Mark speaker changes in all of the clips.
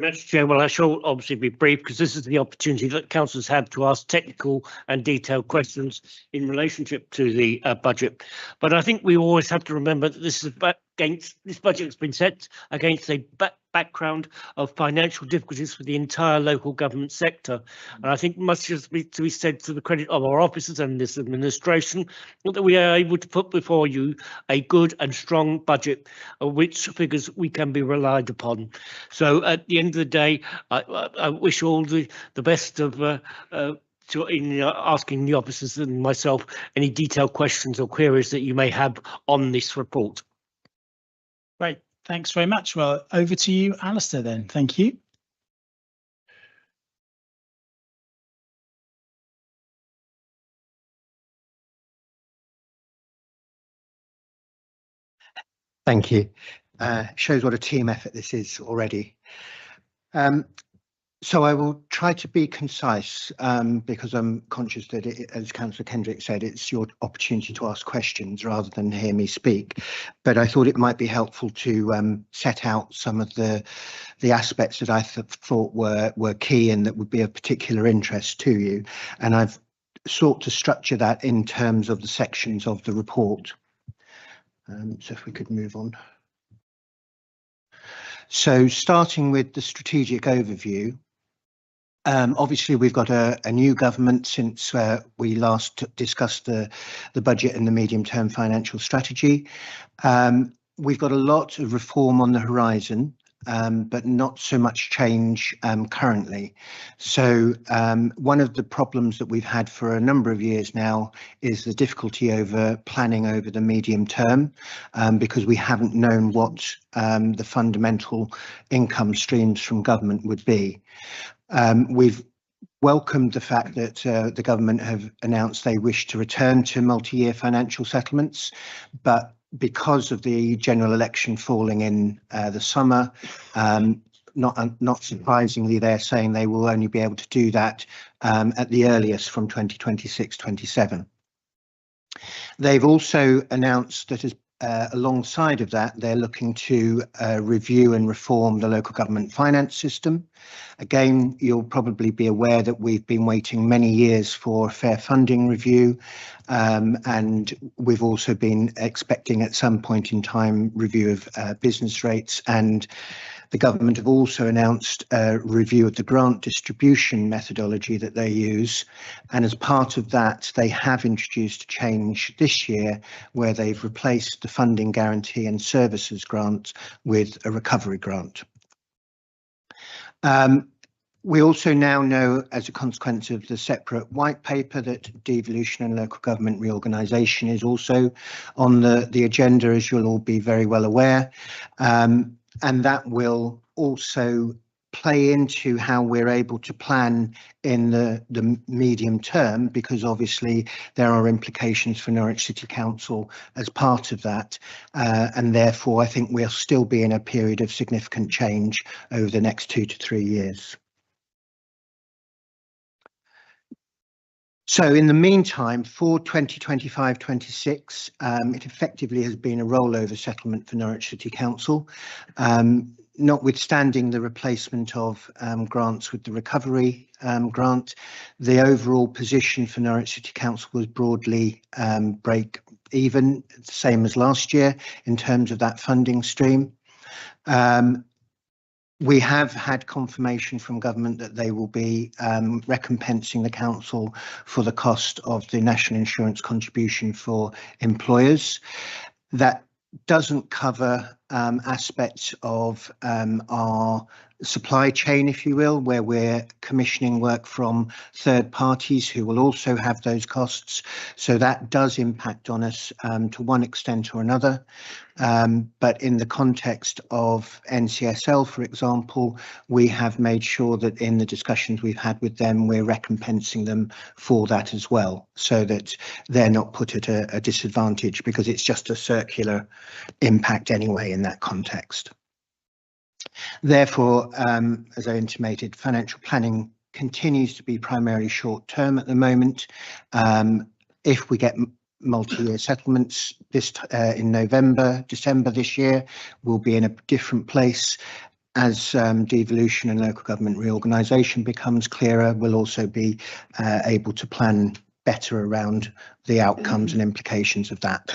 Speaker 1: Mr. Chair, well, I shall obviously be brief because this is the opportunity that councillors have to ask technical and detailed questions in relationship to the budget. But I think we always have to remember that this budget has been set against a background of financial difficulties for the entire local government sector. And I think much has to be said to the credit of our officers and this administration that we are able to put before you a good and strong budget, of which figures we can be relied upon. So at the end of the day, I wish all the best of in asking the officers and myself any detailed questions or queries that you may have on this report.
Speaker 2: Great, thanks very much. Well, over to you, Alistair, then. Thank you.
Speaker 3: Thank you. Shows what a team effort this is already. So I will try to be concise because I'm conscious that, as Councillor Kendrick said, it's your opportunity to ask questions rather than hear me speak. But I thought it might be helpful to set out some of the aspects that I thought were key and that would be of particular interest to you. And I've sought to structure that in terms of the sections of the report. So if we could move on. So starting with the strategic overview, obviously we've got a new government since we last discussed the budget and the medium-term financial strategy. We've got a lot of reform on the horizon, but not so much change currently. So one of the problems that we've had for a number of years now is the difficulty over planning over the medium term, because we haven't known what the fundamental income streams from government would be. We've welcomed the fact that the government have announced they wish to return to multi-year financial settlements, but because of the general election falling in the summer, not surprisingly, they're saying they will only be able to do that at the earliest from 2026-27. They've also announced that as alongside of that, they're looking to review and reform the local government finance system. Again, you'll probably be aware that we've been waiting many years for a fair funding review, and we've also been expecting at some point in time review of business rates, and the government have also announced a review of the grant distribution methodology that they use. And as part of that, they have introduced a change this year where they've replaced the funding guarantee and services grant with a recovery grant. We also now know, as a consequence of the separate white paper, that devolution and local government reorganisation is also on the agenda, as you'll all be very well aware. And that will also play into how we're able to plan in the medium term, because obviously there are implications for Norwich City Council as part of that. And therefore, I think we'll still be in a period of significant change over the next 2 to 3 years. So in the meantime, for 2025-26, it effectively has been a rollover settlement for Norwich City Council, notwithstanding the replacement of grants with the recovery grant. The overall position for Norwich City Council was broadly break even, same as last year in terms of that funding stream. We have had confirmation from government that they will be recompensing the council for the cost of the national insurance contribution for employers. That doesn't cover aspects of our supply chain, if you will, where we're commissioning work from third parties who will also have those costs. So that does impact on us to one extent or another. But in the context of NCSL, for example, we have made sure that in the discussions we've had with them, we're recompensing them for that as well, so that they're not put at a disadvantage, because it's just a circular impact anyway in that context. Therefore, as I intimated, financial planning continues to be primarily short term at the moment. If we get multi-year settlements in November, December this year, we'll be in a different place. as devolution and local government reorganisation becomes clearer, we'll also be able to plan better around the outcomes and implications of that.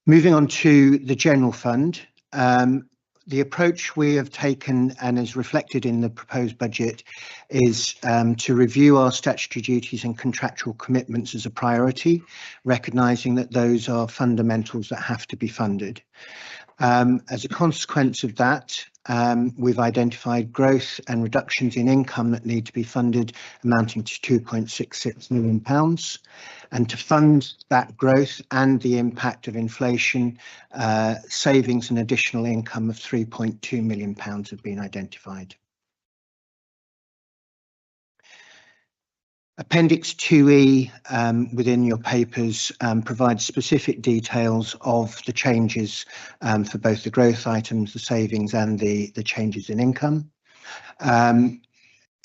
Speaker 3: Moving on to the general fund, the approach we have taken and is reflected in the proposed budget is to review our statutory duties and contractual commitments as a priority, recognising that those are fundamentals that have to be funded. As a consequence of that, we've identified growth and reductions in income that need to be funded amounting to £2.66 million. And to fund that growth and the impact of inflation, savings and additional income of £3.2 million have been identified. Appendix 2E within your papers provides specific details of the changes for both the growth items, the savings and the changes in income.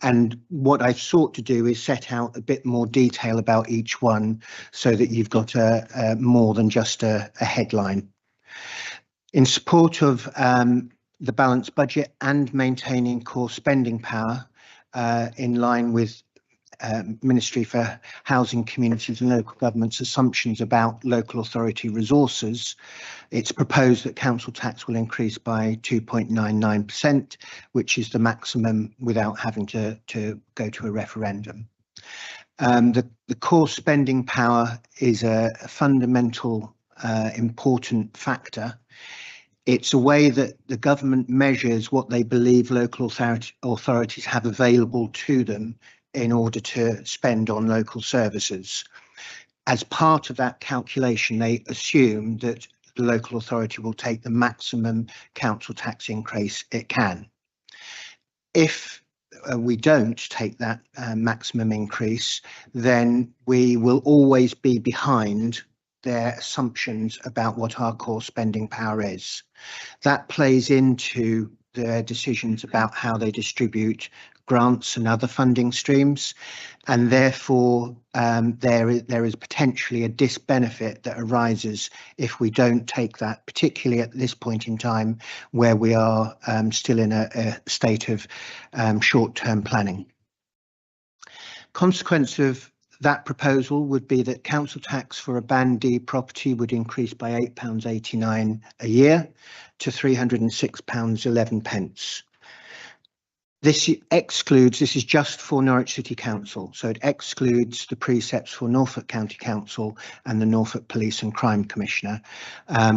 Speaker 3: And what I've sought to do is set out a bit more detail about each one so that you've got a more than just a headline. In support of the balanced budget and maintaining core spending power in line with Ministry for Housing, Communities and Local Government's assumptions about local authority resources, it's proposed that council tax will increase by 2.99%, which is the maximum without having to go to a referendum. The core spending power is a fundamental important factor. It's a way that the government measures what they believe local authorities have available to them in order to spend on local services. As part of that calculation, they assume that the local authority will take the maximum council tax increase it can. If we don't take that maximum increase, then we will always be behind their assumptions about what our core spending power is. That plays into their decisions about how they distribute grants and other funding streams, and therefore there is potentially a disbenefit that arises if we don't take that, particularly at this point in time where we are still in a state of short-term planning. Consequence of that proposal would be that council tax for a Band D property would increase by £8.89 a year to £306.11. This is just for Norwich City Council, so it excludes the precepts for Norfolk County Council and the Norfolk Police and Crime Commissioner,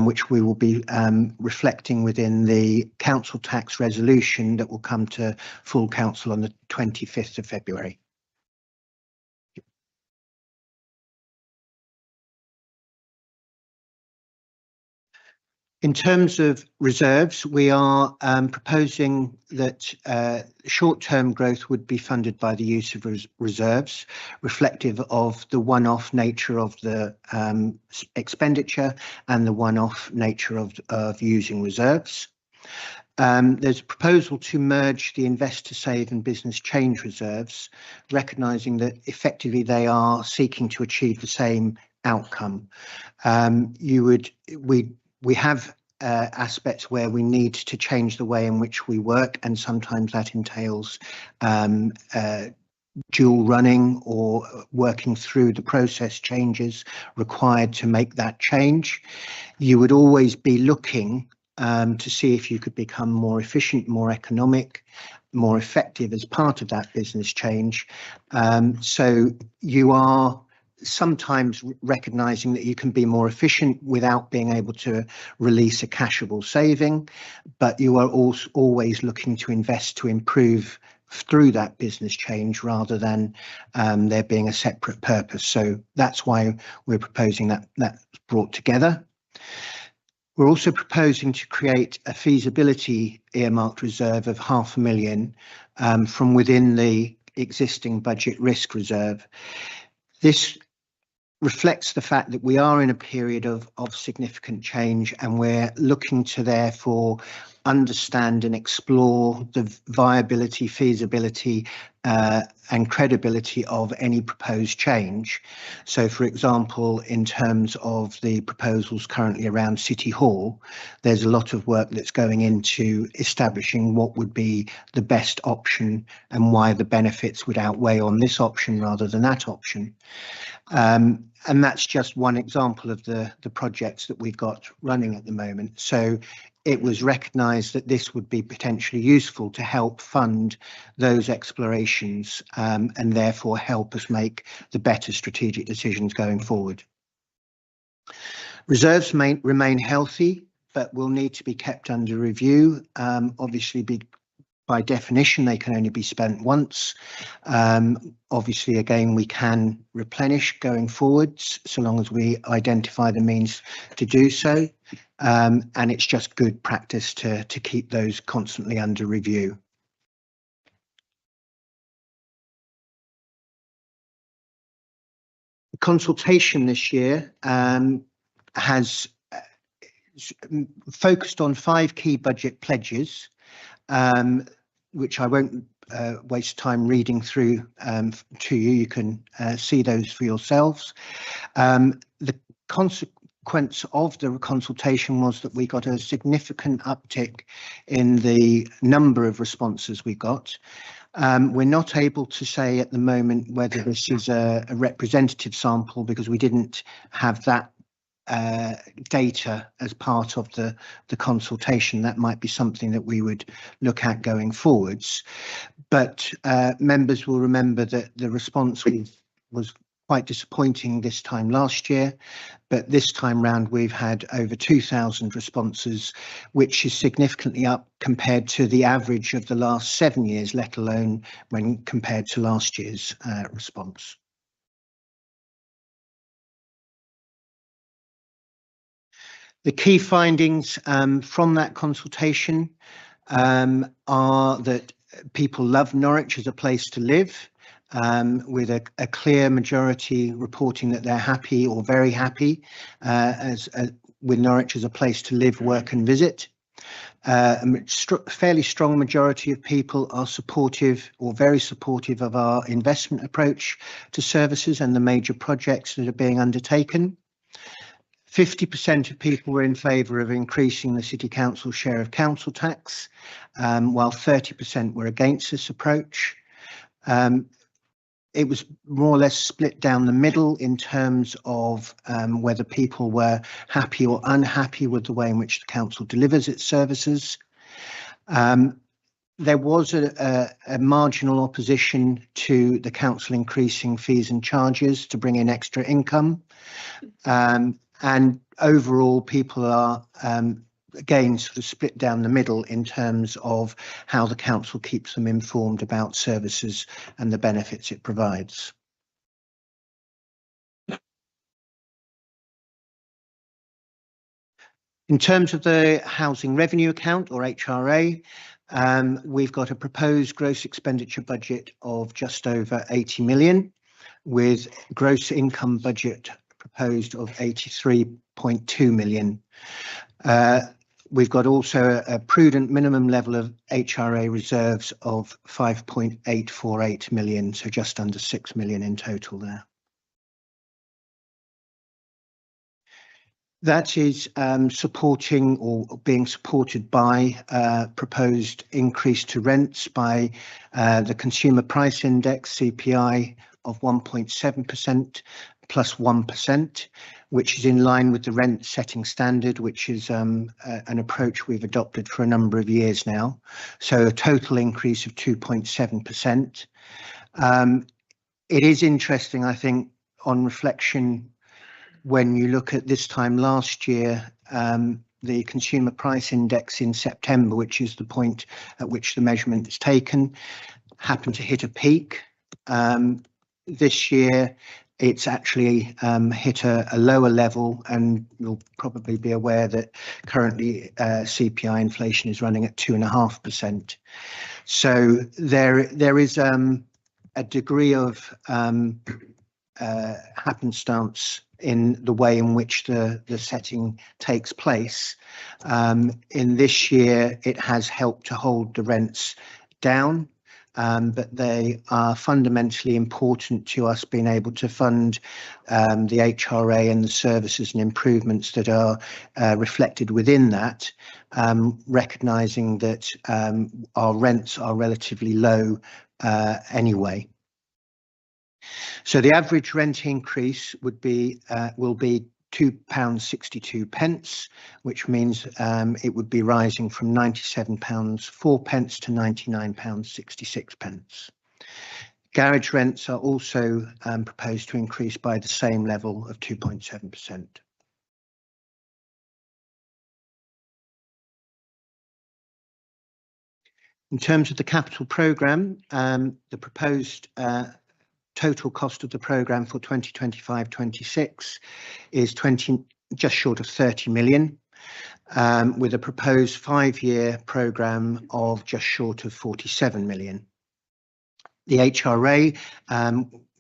Speaker 3: which we will be reflecting within the council tax resolution that will come to full council on the 25th of February. In terms of reserves, we are proposing that short-term growth would be funded by the use of reserves, reflective of the one-off nature of the expenditure and the one-off nature of using reserves. There's a proposal to merge the Invest to Save and Business Change reserves, recognising that effectively they are seeking to achieve the same outcome. We have aspects where we need to change the way in which we work, and sometimes that entails dual running or working through the process changes required to make that change. You would always be looking to see if you could become more efficient, more economic, more effective as part of that business change. So you are sometimes recognising that you can be more efficient without being able to release a cashable saving, but you are also always looking to invest to improve through that business change rather than there being a separate purpose. So that's why we're proposing that that's brought together. We're also proposing to create a feasibility earmarked reserve of £500,000 from within the existing budget risk reserve. This reflects the fact that we are in a period of significant change, and we're looking to therefore understand and explore the viability, feasibility and credibility of any proposed change. So, for example, in terms of the proposals currently around City Hall, there's a lot of work that's going into establishing what would be the best option and why the benefits would outweigh on this option rather than that option. And that's just one example of the projects that we've got running at the moment. So it was recognised that this would be potentially useful to help fund those explorations and therefore help us make the better strategic decisions going forward. Reserves remain healthy, but will need to be kept under review. Obviously, by definition, they can only be spent once. Obviously, again, we can replenish going forwards so long as we identify the means to do so. And it's just good practice to keep those constantly under review. The consultation this year has focused on 5 key budget pledges, which I won't waste time reading through to you. You can see those for yourselves. The consequence of the consultation was that we got a significant uptick in the number of responses we got. We're not able to say at the moment whether this is a representative sample because we didn't have that data as part of the consultation. That might be something that we would look at going forwards. But members will remember that the response was quite disappointing this time last year, but this time round we've had over 2,000 responses, which is significantly up compared to the average of the last 7 years, let alone when compared to last year's response. The key findings from that consultation are that people love Norwich as a place to live, with a clear majority reporting that they're happy or very happy with Norwich as a place to live, work and visit. A fairly strong majority of people are supportive or very supportive of our investment approach to services and the major projects that are being undertaken. 50% of people were in favour of increasing the City Council share of council tax, while 30% were against this approach. It was more or less split down the middle in terms of whether people were happy or unhappy with the way in which the council delivers its services. There was a marginal opposition to the council increasing fees and charges to bring in extra income. And overall, people are, again, sort of split down the middle in terms of how the council keeps them informed about services and the benefits it provides. In terms of the Housing Revenue Account, or HRA, we've got a proposed gross expenditure budget of just over 80 million, with gross income budget proposed of 83.2 million. We've got also a prudent minimum level of HRA reserves of 5.848 million, so just under 6 million in total there. That is supporting or being supported by proposed increase to rents by the Consumer Price Index, CPI, of 1.7%. Plus 1%, which is in line with the rent setting standard, which is an approach we've adopted for a number of years now. So a total increase of 2.7%. It is interesting, I think, on reflection, when you look at this time last year, the Consumer Price Index in September, which is the point at which the measurement is taken, happened to hit a peak. This year, it's actually hit a lower level, and you'll probably be aware that currently CPI inflation is running at 2.5%. So there is a degree of happenstance in the way in which the setting takes place. In this year, it has helped to hold the rents down. but they are fundamentally important to us being able to fund the HRA and the services and improvements that are reflected within that, recognising that our rents are relatively low anyway. So the average rent increase will be £2.62, which means it would be rising from £97.04 to £99.66. Garage rents are also proposed to increase by the same level of 2.7%. In terms of the capital programme, the proposed total cost of the programme for 2025-26 is just short of 30 million, with a proposed 5-year programme of just short of 47 million. The HRA,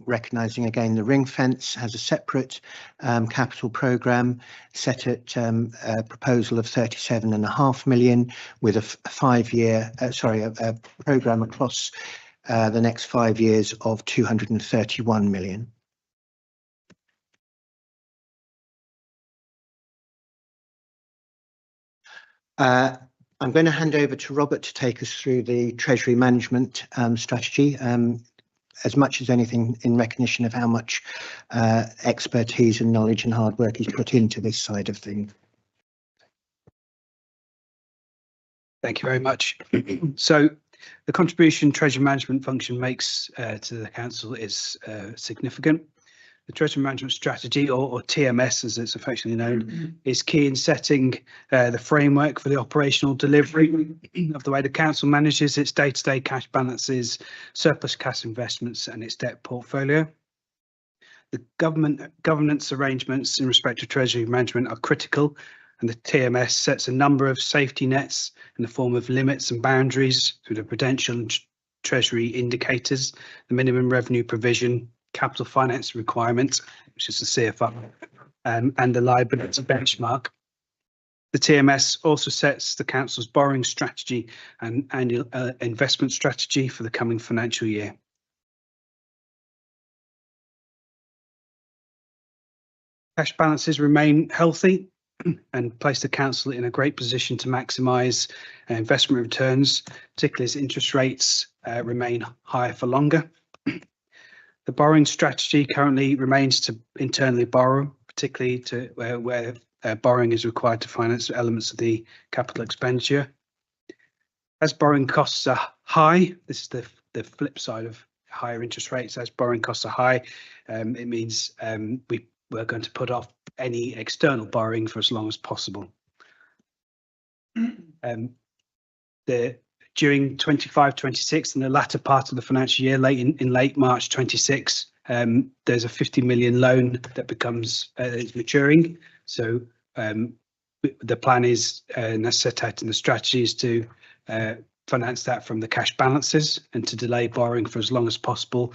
Speaker 3: recognising again the ring fence, has a separate capital programme set at a proposal of 37.5 million, with a 5-year, a programme across the next 5 years of 231 million. I'm going to hand over to Robert to take us through the Treasury management strategy, as much as anything in recognition of how much expertise and knowledge and hard work he's put into this side of things.
Speaker 4: Thank you very much. So the contribution Treasury management function makes to the council is significant. The Treasury management strategy, or TMS as it's affectionately known, is key in setting the framework for the operational delivery of the way the council manages its day-to-day cash balances, surplus cash investments and its debt portfolio. The governance arrangements in respect to Treasury management are critical, and the TMS sets a number of safety nets in the form of limits and boundaries through the prudential and Treasury indicators, the minimum revenue provision, capital finance requirement, which is the CFR, and the liability benchmark. The TMS also sets the council's borrowing strategy and annual investment strategy for the coming financial year. Cash balances remain healthy and place the council in a great position to maximise investment returns, particularly as interest rates remain higher for longer. The borrowing strategy currently remains to internally borrow, particularly to where borrowing is required to finance elements of the capital expenditure. As borrowing costs are high, this is the flip side of higher interest rates. As borrowing costs are high, it means we're going to put off any external borrowing for as long as possible. During 25-26, in the latter part of the financial year, in late March 26, there's a 50 million loan that becomes is maturing. So the plan is, and that's set out in the strategy, is to finance that from the cash balances and to delay borrowing for as long as possible,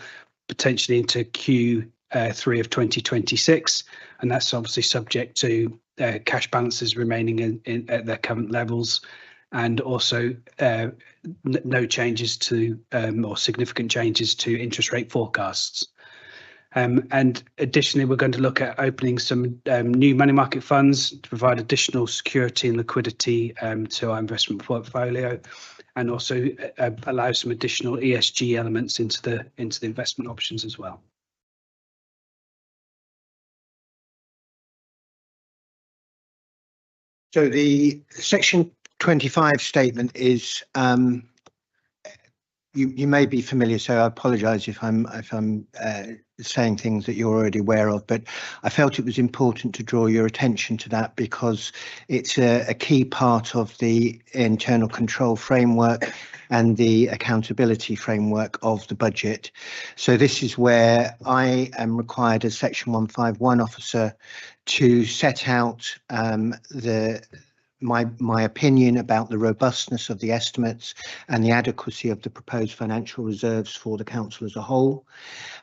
Speaker 4: potentially into Q3 of 2026, and that's obviously subject to cash balances remaining at their current levels, and also no changes to or significant changes to interest rate forecasts. And additionally, we're going to look at opening some new money market funds to provide additional security and liquidity to our investment portfolio, and also allow some additional ESG elements into the investment options as well.
Speaker 3: So the Section 25 statement is, you may be familiar, so I apologise if I'm saying things that you're already aware of, but I felt it was important to draw your attention to that because it's a key part of the internal control framework and the accountability framework of the budget. So this is where I am required as Section 151 officer to set out my opinion about the robustness of the estimates and the adequacy of the proposed financial reserves for the council as a whole.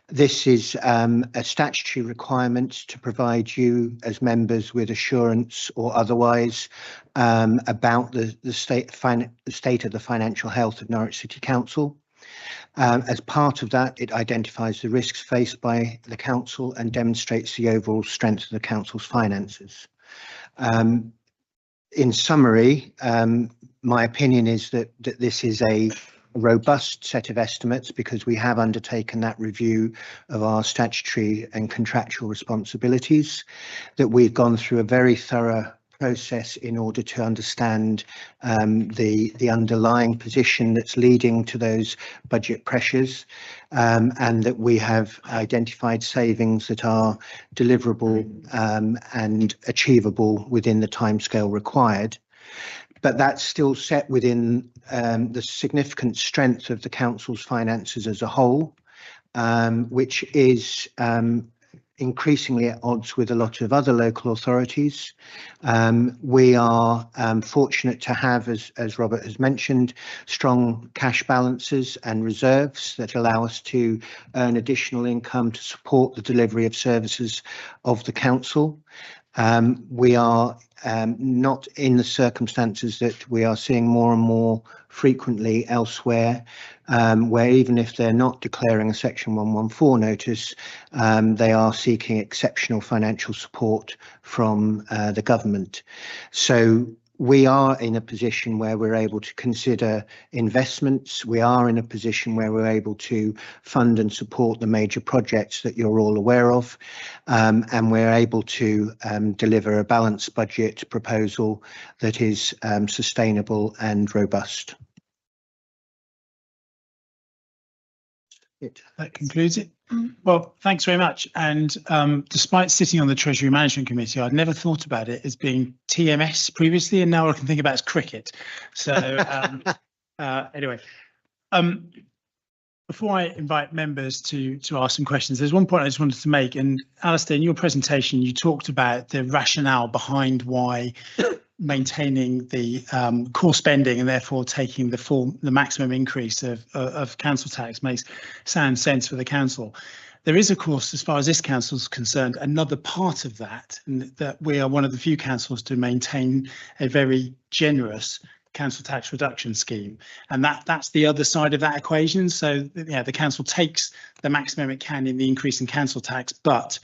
Speaker 3: This is a statutory requirement to provide you as members with assurance or otherwise about the state of the financial health of Norwich City Council. As part of that, it identifies the risks faced by the council and demonstrates the overall strength of the council's finances. In summary, my opinion is that this is a robust set of estimates because we have undertaken that review of our statutory and contractual responsibilities, that we've gone through a very thorough process in order to understand the underlying position that's leading to those budget pressures, and that we have identified savings that are deliverable and achievable within the timescale required. But that's still set within the significant strength of the council's finances as a whole, which is increasingly at odds with a lot of other local authorities. We are fortunate to have, as Robert has mentioned, strong cash balances and reserves that allow us to earn additional income to support the delivery of services of the council. We are not in the circumstances that we are seeing more and more frequently elsewhere, where even if they're not declaring a Section 114 notice, they are seeking exceptional financial support from the government. So we are in a position where we're able to consider investments. We are in a position where we're able to fund and support the major projects that you're all aware of, and we're able to deliver a balanced budget proposal that is sustainable and robust.
Speaker 2: That concludes it. Well, thanks very much. And despite sitting on the Treasury Management Committee, I'd never thought about it as being TMS previously, and now all I can think about is cricket. So anyway, before I invite members to ask some questions, there's one point I just wanted to make. And Alistair, in your presentation, you talked about the rationale behind why maintaining the core spending and therefore taking the maximum increase of council tax makes sound sense for the council. There is, of course, as far as this council is concerned, another part of that, and that we are one of the few councils to maintain a very generous council tax reduction scheme, and that's the other side of that equation. So yeah, the council takes the maximum it can in the increase in council tax, but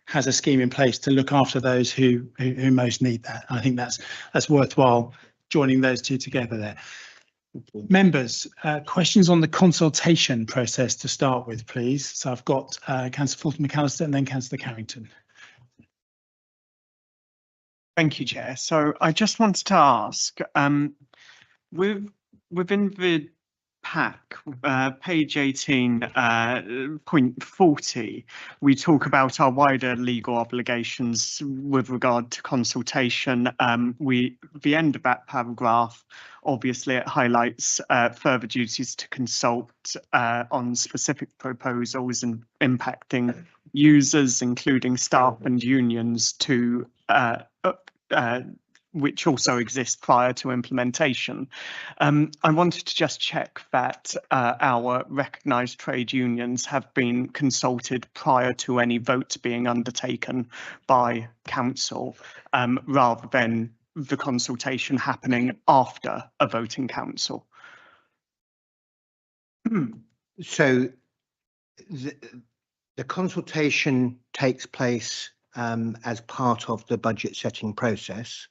Speaker 2: has a scheme in place to look after those who most need that. I think that's worthwhile joining those two together there. Members, questions on the consultation process to start with, please. So I've got Councillor Fulton McAllister and then Councillor Carrington.
Speaker 5: Thank you, Chair. So I just wanted to ask, within the pack, page 18, point 40, we talk about our wider legal obligations with regard to consultation. The end of that paragraph, obviously it highlights further duties to consult on specific proposals and impacting users, including staff and unions, to which also exist prior to implementation. I wanted to just check that our recognised trade unions have been consulted prior to any vote being undertaken by council, rather than the consultation happening after a voting council.
Speaker 3: So the consultation takes place as part of the budget setting process.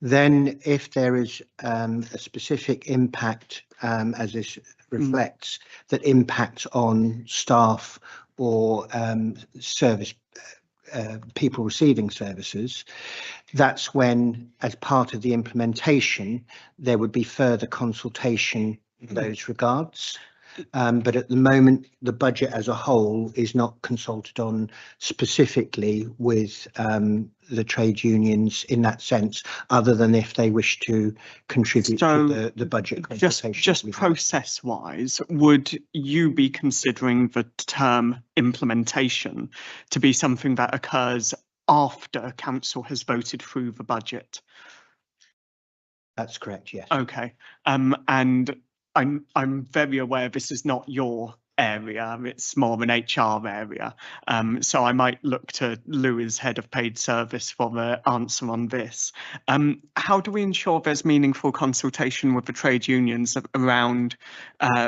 Speaker 3: Then if there is a specific impact, as this reflects, that impacts on staff or service people receiving services, that's when, as part of the implementation, there would be further consultation in those regards. But at the moment, the budget as a whole is not consulted on specifically with the trade unions in that sense, other than if they wish to contribute to the budget consultation.
Speaker 5: Just process-wise, would you be considering the term implementation to be something that occurs after council has voted through the budget?
Speaker 3: That's correct, yes.
Speaker 5: Okay, and I'm very aware this is not your area. It's more of an HR area. So I might look to Lou as head of paid service for the answer on this. How do we ensure there's meaningful consultation with the trade unions around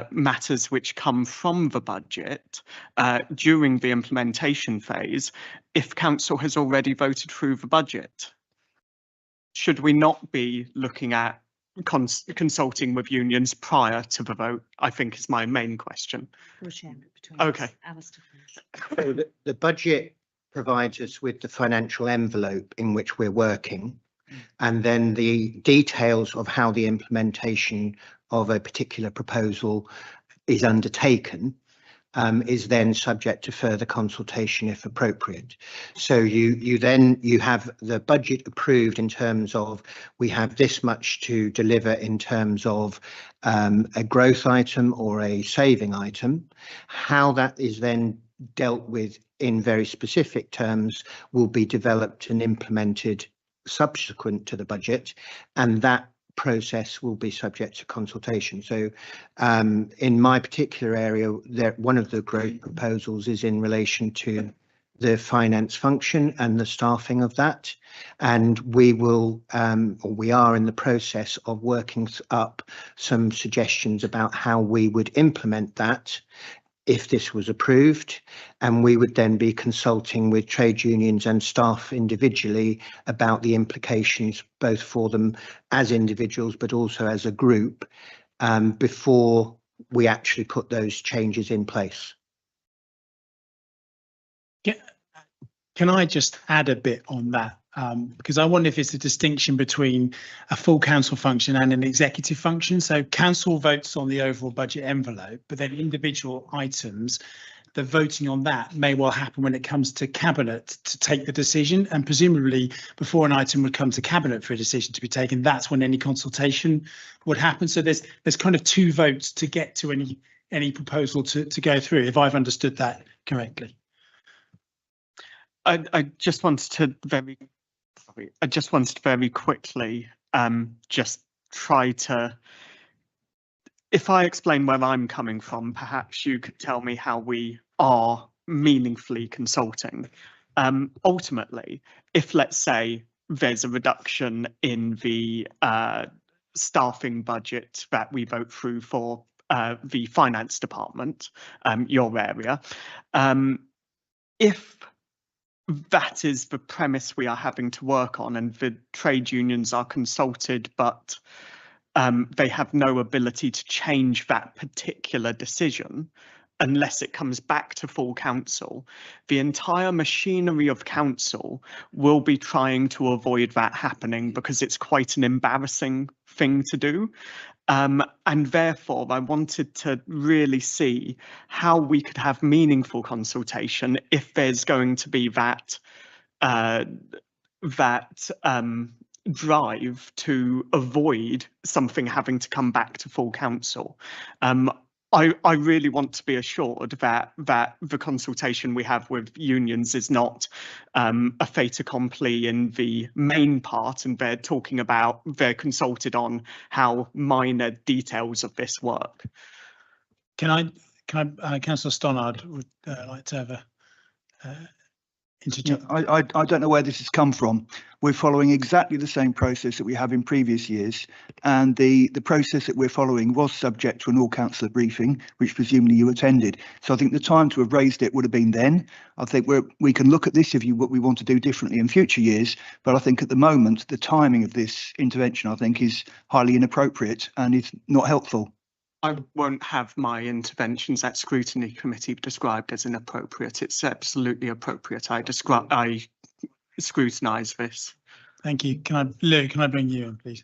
Speaker 5: matters which come from the budget during the implementation phase if council has already voted through the budget? Should we not be looking at consulting with unions prior to the vote, I think is my main question. Okay.
Speaker 3: So the budget provides us with the financial envelope in which we're working, and then the details of how the implementation of a particular proposal is undertaken is then subject to further consultation if appropriate. So you have the budget approved in terms of we have this much to deliver in terms of a growth item or a saving item. How that is then dealt with in very specific terms will be developed and implemented subsequent to the budget, and that process will be subject to consultation. So in my particular area, one of the growth proposals is in relation to the finance function and the staffing of that, and we will or we are in the process of working up some suggestions about how we would implement that if this was approved, and we would then be consulting with trade unions and staff individually about the implications both for them as individuals but also as a group before we actually put those changes in place.
Speaker 2: Can I just add a bit on that? Because I wonder if it's a distinction between a full council function and an executive function. So council votes on the overall budget envelope, but then individual items, the voting on that may well happen when it comes to cabinet to take the decision, and presumably before an item would come to cabinet for a decision to be taken, that's when any consultation would happen. So there's kind of two votes to get to any proposal to go through, if I've understood that correctly.
Speaker 5: I just wanted to very quickly just try to, if I explain where I'm coming from, perhaps you could tell me how we are meaningfully consulting. Ultimately, if let's say there's a reduction in the staffing budget that we vote through for the finance department, your area, if that is the premise we are having to work on, and the trade unions are consulted, but they have no ability to change that particular decision unless it comes back to full council. The entire machinery of council will be trying to avoid that happening because it's quite an embarrassing thing to do. And therefore, I wanted to really see how we could have meaningful consultation if there's going to be that drive to avoid something having to come back to full council. I really want to be assured that the consultation we have with unions is not a fait accompli in the main part, and they're consulted on how minor details of this work.
Speaker 2: Can I, Councillor Stannard would like to have a interject.
Speaker 6: I don't know where this has come from. We're following exactly the same process that we have in previous years, and the process that we're following was subject to an all-councillor briefing, which presumably you attended. So I think the time to have raised it would have been then. I think we can look at this if what we want to do differently in future years, but I think at the moment the timing of this intervention I think is highly inappropriate and it's not helpful.
Speaker 5: I won't have my interventions at Scrutiny Committee described as inappropriate. It's absolutely appropriate. I scrutinise this.
Speaker 2: Thank you. Lou, can I bring you in, please?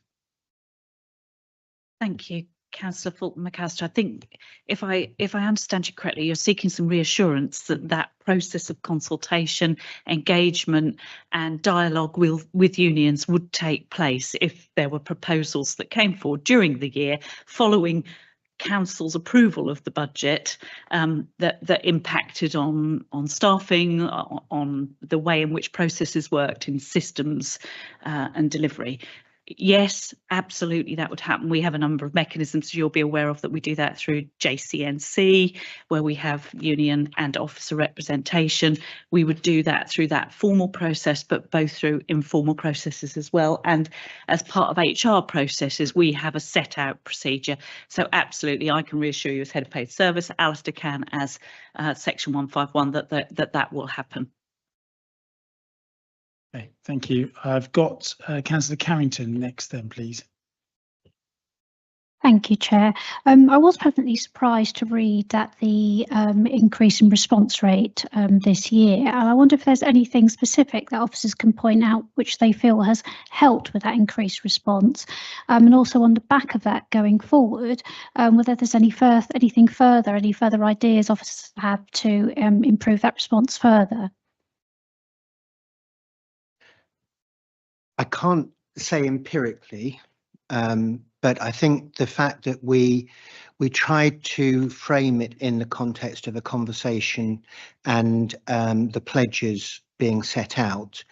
Speaker 7: Thank you, Councillor Fulton-McAllister. I think if I understand you correctly, you're seeking some reassurance that that process of consultation, engagement and dialogue with unions would take place if there were proposals that came forward during the year following Council's approval of the budget that impacted on staffing, on the way in which processes worked in systems and delivery. yes, absolutely, that would happen. We have a number of mechanisms you'll be aware of that we do that through JCNC, where we have union and officer representation. We would do that through that formal process, but both through informal processes as well. And as part of HR processes, we have a set out procedure. So absolutely, I can reassure you as head of paid service, Alistair can as section 151, that will happen.
Speaker 2: Okay, thank you. I've got Councillor Carrington next then, please.
Speaker 8: Thank you, Chair. I was pleasantly surprised to read that the increase in response rate this year. And I wonder if there's anything specific that officers can point out which they feel has helped with that increased response. And also on the back of that going forward, whether there's any further ideas officers have to improve that response further.
Speaker 3: I can't say empirically, but I think the fact that we tried to frame it in the context of a conversation and the pledges being set out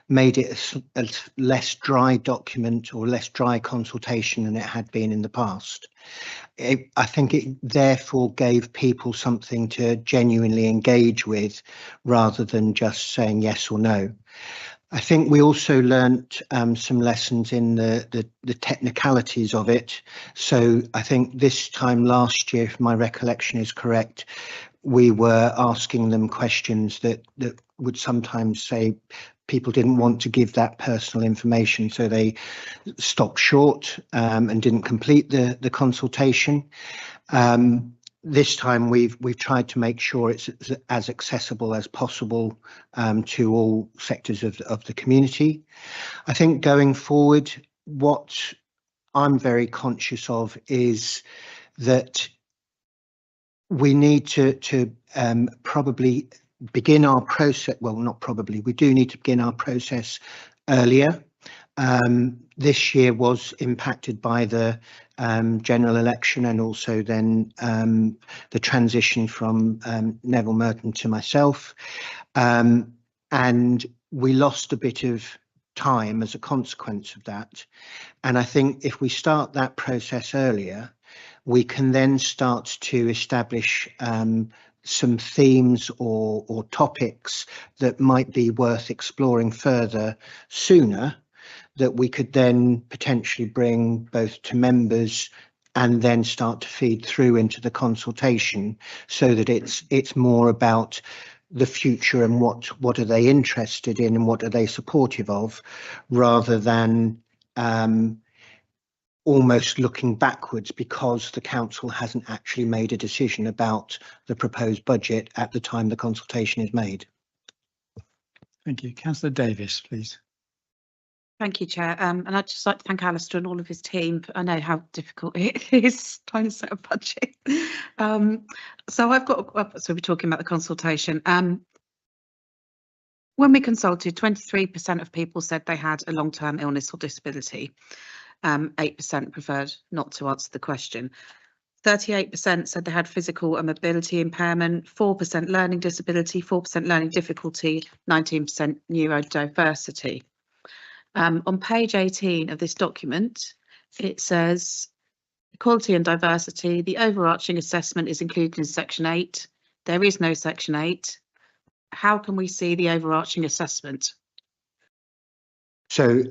Speaker 3: made it a less dry document or less dry consultation than it had been in the past. I think it therefore gave people something to genuinely engage with rather than just saying yes or no. I think we also learnt some lessons in the technicalities of it. So I think this time last year, if my recollection is correct, we were asking them questions that would sometimes say people didn't want to give that personal information, so they stopped short and didn't complete the consultation. This time we've tried to make sure it's as accessible as possible to all sectors of the community. I think going forward, what I'm very conscious of is that we need to probably begin our process. Well, not probably, we do need to begin our process earlier. This year was impacted by the general election and also then the transition from Neville Merton to myself. And we lost a bit of time as a consequence of that. And I think if we start that process earlier, we can then start to establish some themes or topics that might be worth exploring further sooner, that we could then potentially bring both to members and then start to feed through into the consultation, so that it's more about the future and what are they interested in and what are they supportive of, rather than almost looking backwards because the council hasn't actually made a decision about the proposed budget at the time the consultation is made.
Speaker 2: Thank you. Councillor Davis, please.
Speaker 9: Thank you, Chair. And I'd just like to thank Alistair and all of his team. I know how difficult it is trying to set a budget. So we're talking about the consultation. When we consulted, 23% of people said they had a long-term illness or disability. 8% preferred not to answer the question. 38% said they had physical and mobility impairment, 4% learning disability, 4% learning difficulty, 19% neurodiversity. On page 18 of this document, it says equality and diversity. The overarching assessment is included in section 8. There is no section 8. How can we see the overarching assessment?
Speaker 3: So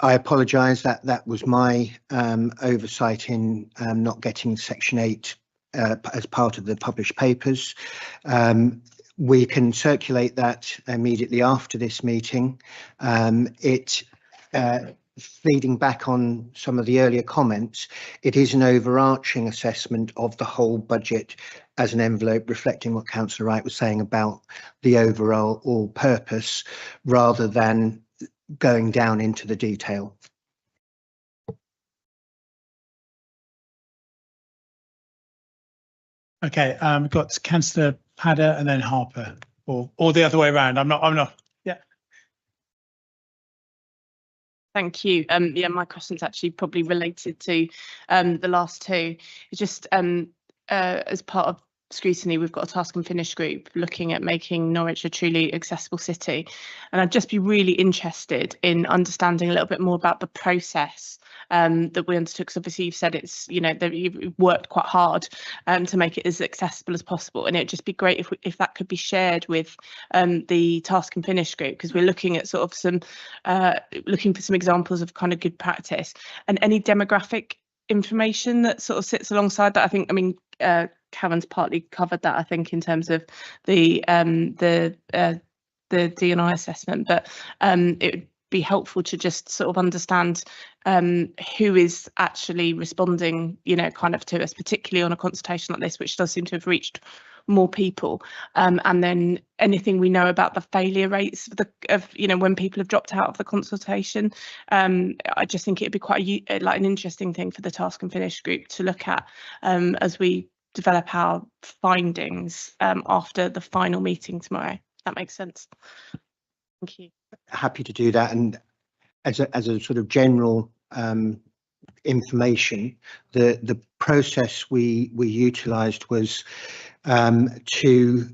Speaker 3: I apologise, that was my oversight in not getting section 8 as part of the published papers. We can circulate that immediately after this meeting. Feeding back on some of the earlier comments, it is an overarching assessment of the whole budget as an envelope, reflecting what Councillor Wright was saying about the overall purpose, rather than going down into the detail.
Speaker 2: Okay, we've got Councillor Padder and then Harper, or the other way around. I'm not. Yeah.
Speaker 10: Thank you. Yeah, my question's actually probably related to the last two. It's just as part of Scrutiny, we've got a task and finish group looking at making Norwich a truly accessible city. And I'd just be really interested in understanding a little bit more about the process that we undertook. Because obviously you've said it's, you know, that you've worked quite hard to make it as accessible as possible. And it'd just be great if that could be shared with the task and finish group, because we're looking at sort of some, looking for some examples of kind of good practice and any demographic information that sort of sits alongside that. I mean, Karen's partly covered that, I think, in terms of the D&I assessment, but it would be helpful to just sort of understand who is actually responding, you know, kind of to us, particularly on a consultation like this, which does seem to have reached more people, and then anything we know about the failure rates of you know, when people have dropped out of the consultation. I just think it'd be quite like an interesting thing for the task and finish group to look at as we develop our findings after the final meeting tomorrow. If that makes sense. Thank you.
Speaker 3: Happy to do that. And as a sort of general information, the process we utilised was to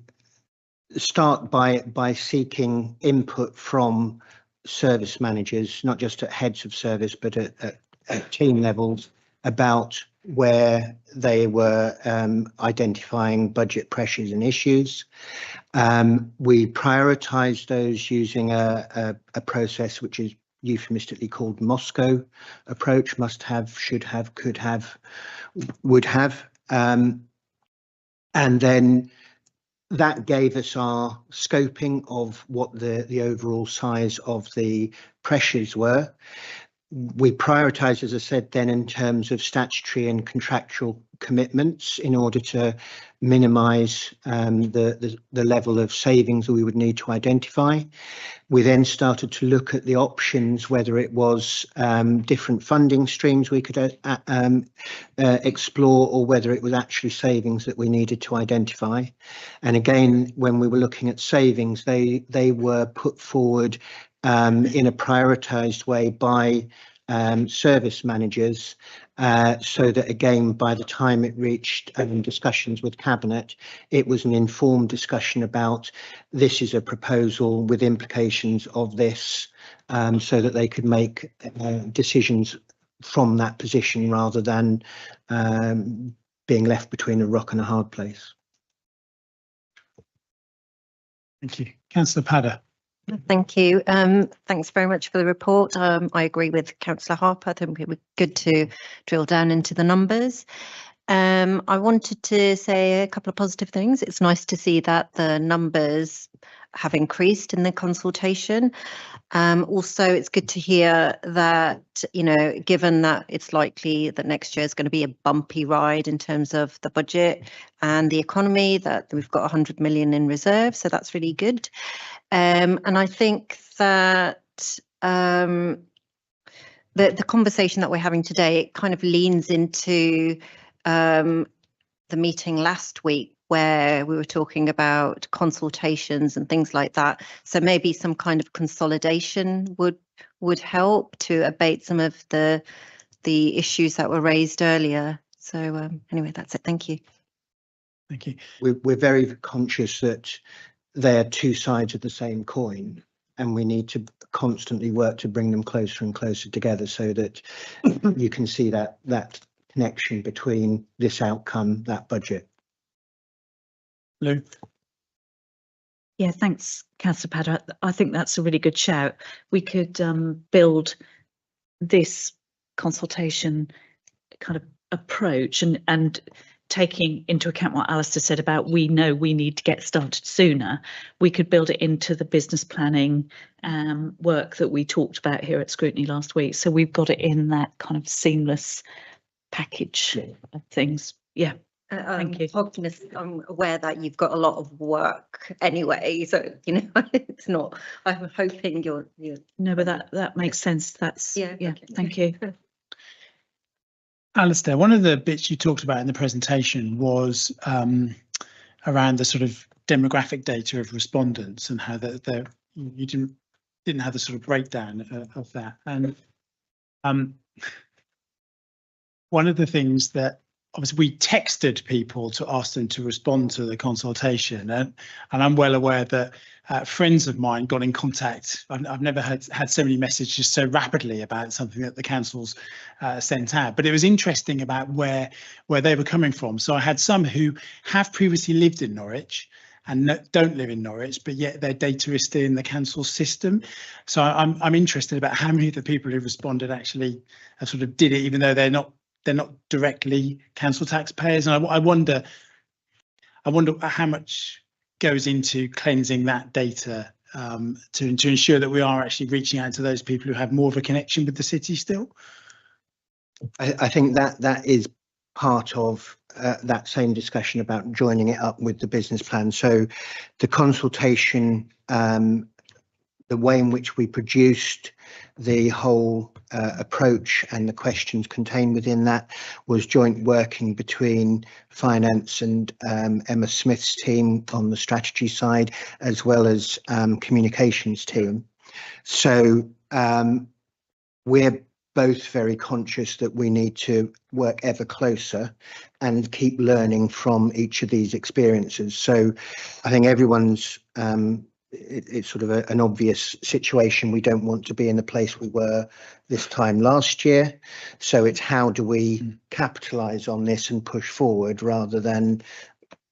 Speaker 3: start by seeking input from service managers, not just at heads of service, but at team levels, about where they were identifying budget pressures and issues. We prioritised those using a process which is euphemistically called Moscow approach: must have, should have, could have, would have. And then that gave us our scoping of what the overall size of the pressures were. We prioritised, as I said, then in terms of statutory and contractual commitments in order to minimise the level of savings that we would need to identify. We then started to look at the options, whether it was different funding streams we could explore, or whether it was actually savings that we needed to identify. And again, when we were looking at savings, they were put forward in a prioritised way by service managers, so that again, by the time it reached discussions with Cabinet, it was an informed discussion about this is a proposal with implications of this, so that they could make decisions from that position rather than being left between a rock and a hard place.
Speaker 2: Thank you. Councillor Padder.
Speaker 11: Thank you. Thanks very much for the report. I agree with Councillor Harper. I think it would be good to drill down into the numbers. I wanted to say a couple of positive things. It's nice to see that the numbers have increased in the consultation. Also, it's good to hear that, you know, given that it's likely that next year is going to be a bumpy ride in terms of the budget and the economy, that we've got 100 million in reserve. So that's really good. And I think that the conversation that we're having today, it kind of leans into the meeting last week, where we were talking about consultations and things like that. So maybe some kind of consolidation would help to abate some of the issues that were raised earlier. So anyway, that's it. Thank you.
Speaker 2: Thank you.
Speaker 3: We're very conscious that they're two sides of the same coin, and we need to constantly work to bring them closer and closer together, so that you can see that connection between this outcome, that budget.
Speaker 2: Lou.
Speaker 7: Yeah, thanks, Councillor Padder. I think that's a really good shout. We could build this consultation kind of approach and taking into account what Alistair said about we know we need to get started sooner, we could build it into the business planning work that we talked about here at Scrutiny last week. So we've got it in that kind of seamless package of things. Yeah. Thank you.
Speaker 11: I'm aware that you've got a lot of work anyway, so you know it's not. I'm hoping you're.
Speaker 7: No, but that makes sense. That's yeah. Okay. Thank you.
Speaker 2: Alistair, one of the bits you talked about in the presentation was around the sort of demographic data of respondents and how that you didn't have the sort of breakdown of that. And one of the things that obviously we texted people to ask them to respond to the consultation, and I'm well aware that friends of mine got in contact. I've never had so many messages so rapidly about something that the council's sent out, but it was interesting about where they were coming from. So I had some who have previously lived in Norwich and don't live in Norwich, but yet their data is still in the council system. So I'm interested about how many of the people who responded actually sort of did it, even though they're not directly council taxpayers. And I wonder how much goes into cleansing that data to ensure that we are actually reaching out to those people who have more of a connection with the city still.
Speaker 3: I think that is part of that same discussion about joining it up with the business plan. So the consultation, the way in which we produced the whole approach and the questions contained within that was joint working between finance and Emma Smith's team on the strategy side, as well as communications team. So we're both very conscious that we need to work ever closer and keep learning from each of these experiences. So I think everyone's it's sort of an obvious situation. We don't want to be in the place we were this time last year. So it's how do we capitalise on this and push forward rather than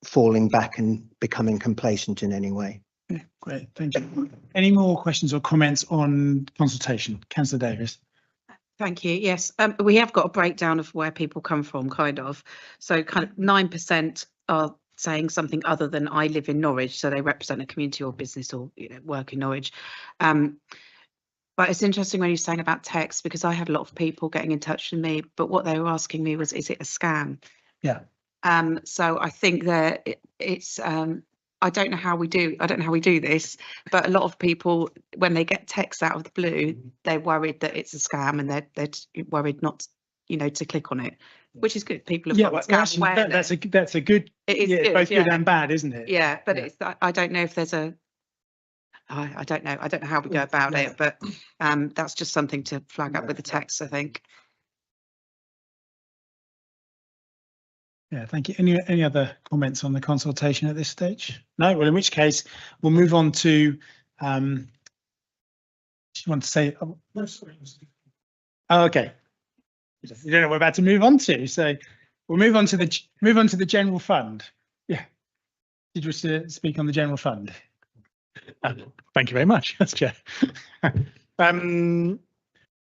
Speaker 3: falling back and becoming complacent in any way.
Speaker 2: Yeah, great, thank you. Any more questions or comments on consultation? Councillor Davis.
Speaker 9: Thank you. Yes, we have got a breakdown of where people come from, kind of. So kind of 9% are saying something other than I live in Norwich, so they represent a community or business or work in Norwich. But it's interesting when you're saying about text, because I had a lot of people getting in touch with me, but what they were asking me was, is it a scam?
Speaker 2: Yeah.
Speaker 9: So I think that it's I don't know how we do this, but a lot of people, when they get texts out of the blue, they're worried that it's a scam, and they're worried not, to click on it, which is good. People have got scam awareness.
Speaker 2: That's a good.
Speaker 9: It is
Speaker 2: good, both good and bad, isn't it?
Speaker 9: Yeah, but it's I don't know if there's a. I don't know how we go about it, but that's just something to flag up with the text, I think.
Speaker 2: Yeah, thank you. Any other comments on the consultation at this stage? No. Well, in which case we'll move on to. Do you want to say? Oh, okay. You don't know what we're about to move on to, so we'll move on to the general fund. Yeah. Did you wish to speak on the general fund?
Speaker 12: Thank you very much. That's Chair.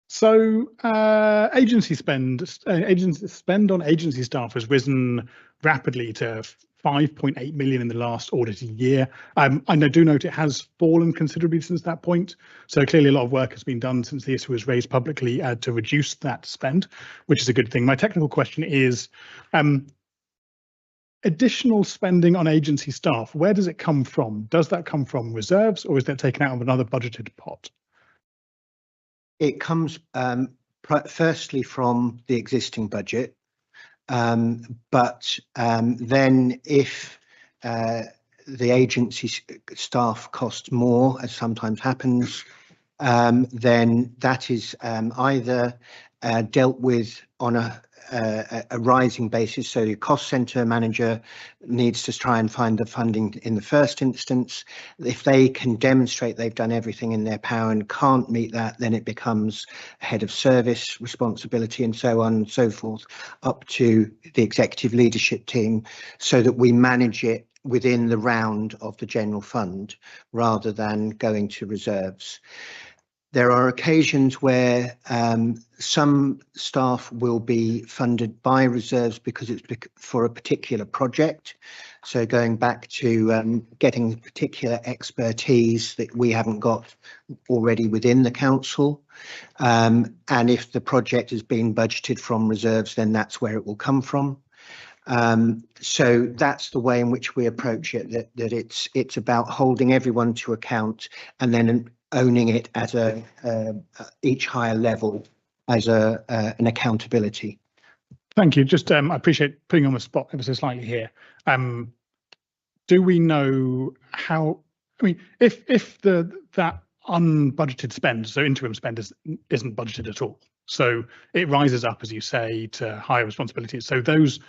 Speaker 12: So agency spend on agency staff has risen rapidly to 5.8 million in the last audited year. And I do note it has fallen considerably since that point. So clearly a lot of work has been done since the issue was raised publicly to reduce that spend, which is a good thing. My technical question is, additional spending on agency staff, where does it come from? Does that come from reserves, or is that taken out of another budgeted pot?
Speaker 3: It comes firstly from the existing budget, but then if the agency staff costs more, as sometimes happens, then that is either dealt with on a rising basis. So the cost centre manager needs to try and find the funding in the first instance. If they can demonstrate they've done everything in their power and can't meet that, then it becomes head of service responsibility and so on and so forth, up to the executive leadership team, so that we manage it within the round of the general fund rather than going to reserves. There are occasions where some staff will be funded by reserves because it's for a particular project. So going back to getting particular expertise that we haven't got already within the council. And if the project has been budgeted from reserves, then that's where it will come from. So that's the way in which we approach it, that it's about holding everyone to account and then owning it at each higher level as an accountability.
Speaker 12: Thank you. Just I appreciate putting on the spot ever so slightly here. Do we know how? I mean, if that unbudgeted spend, so interim spend, isn't budgeted at all, so it rises up, as you say, to higher responsibilities. So those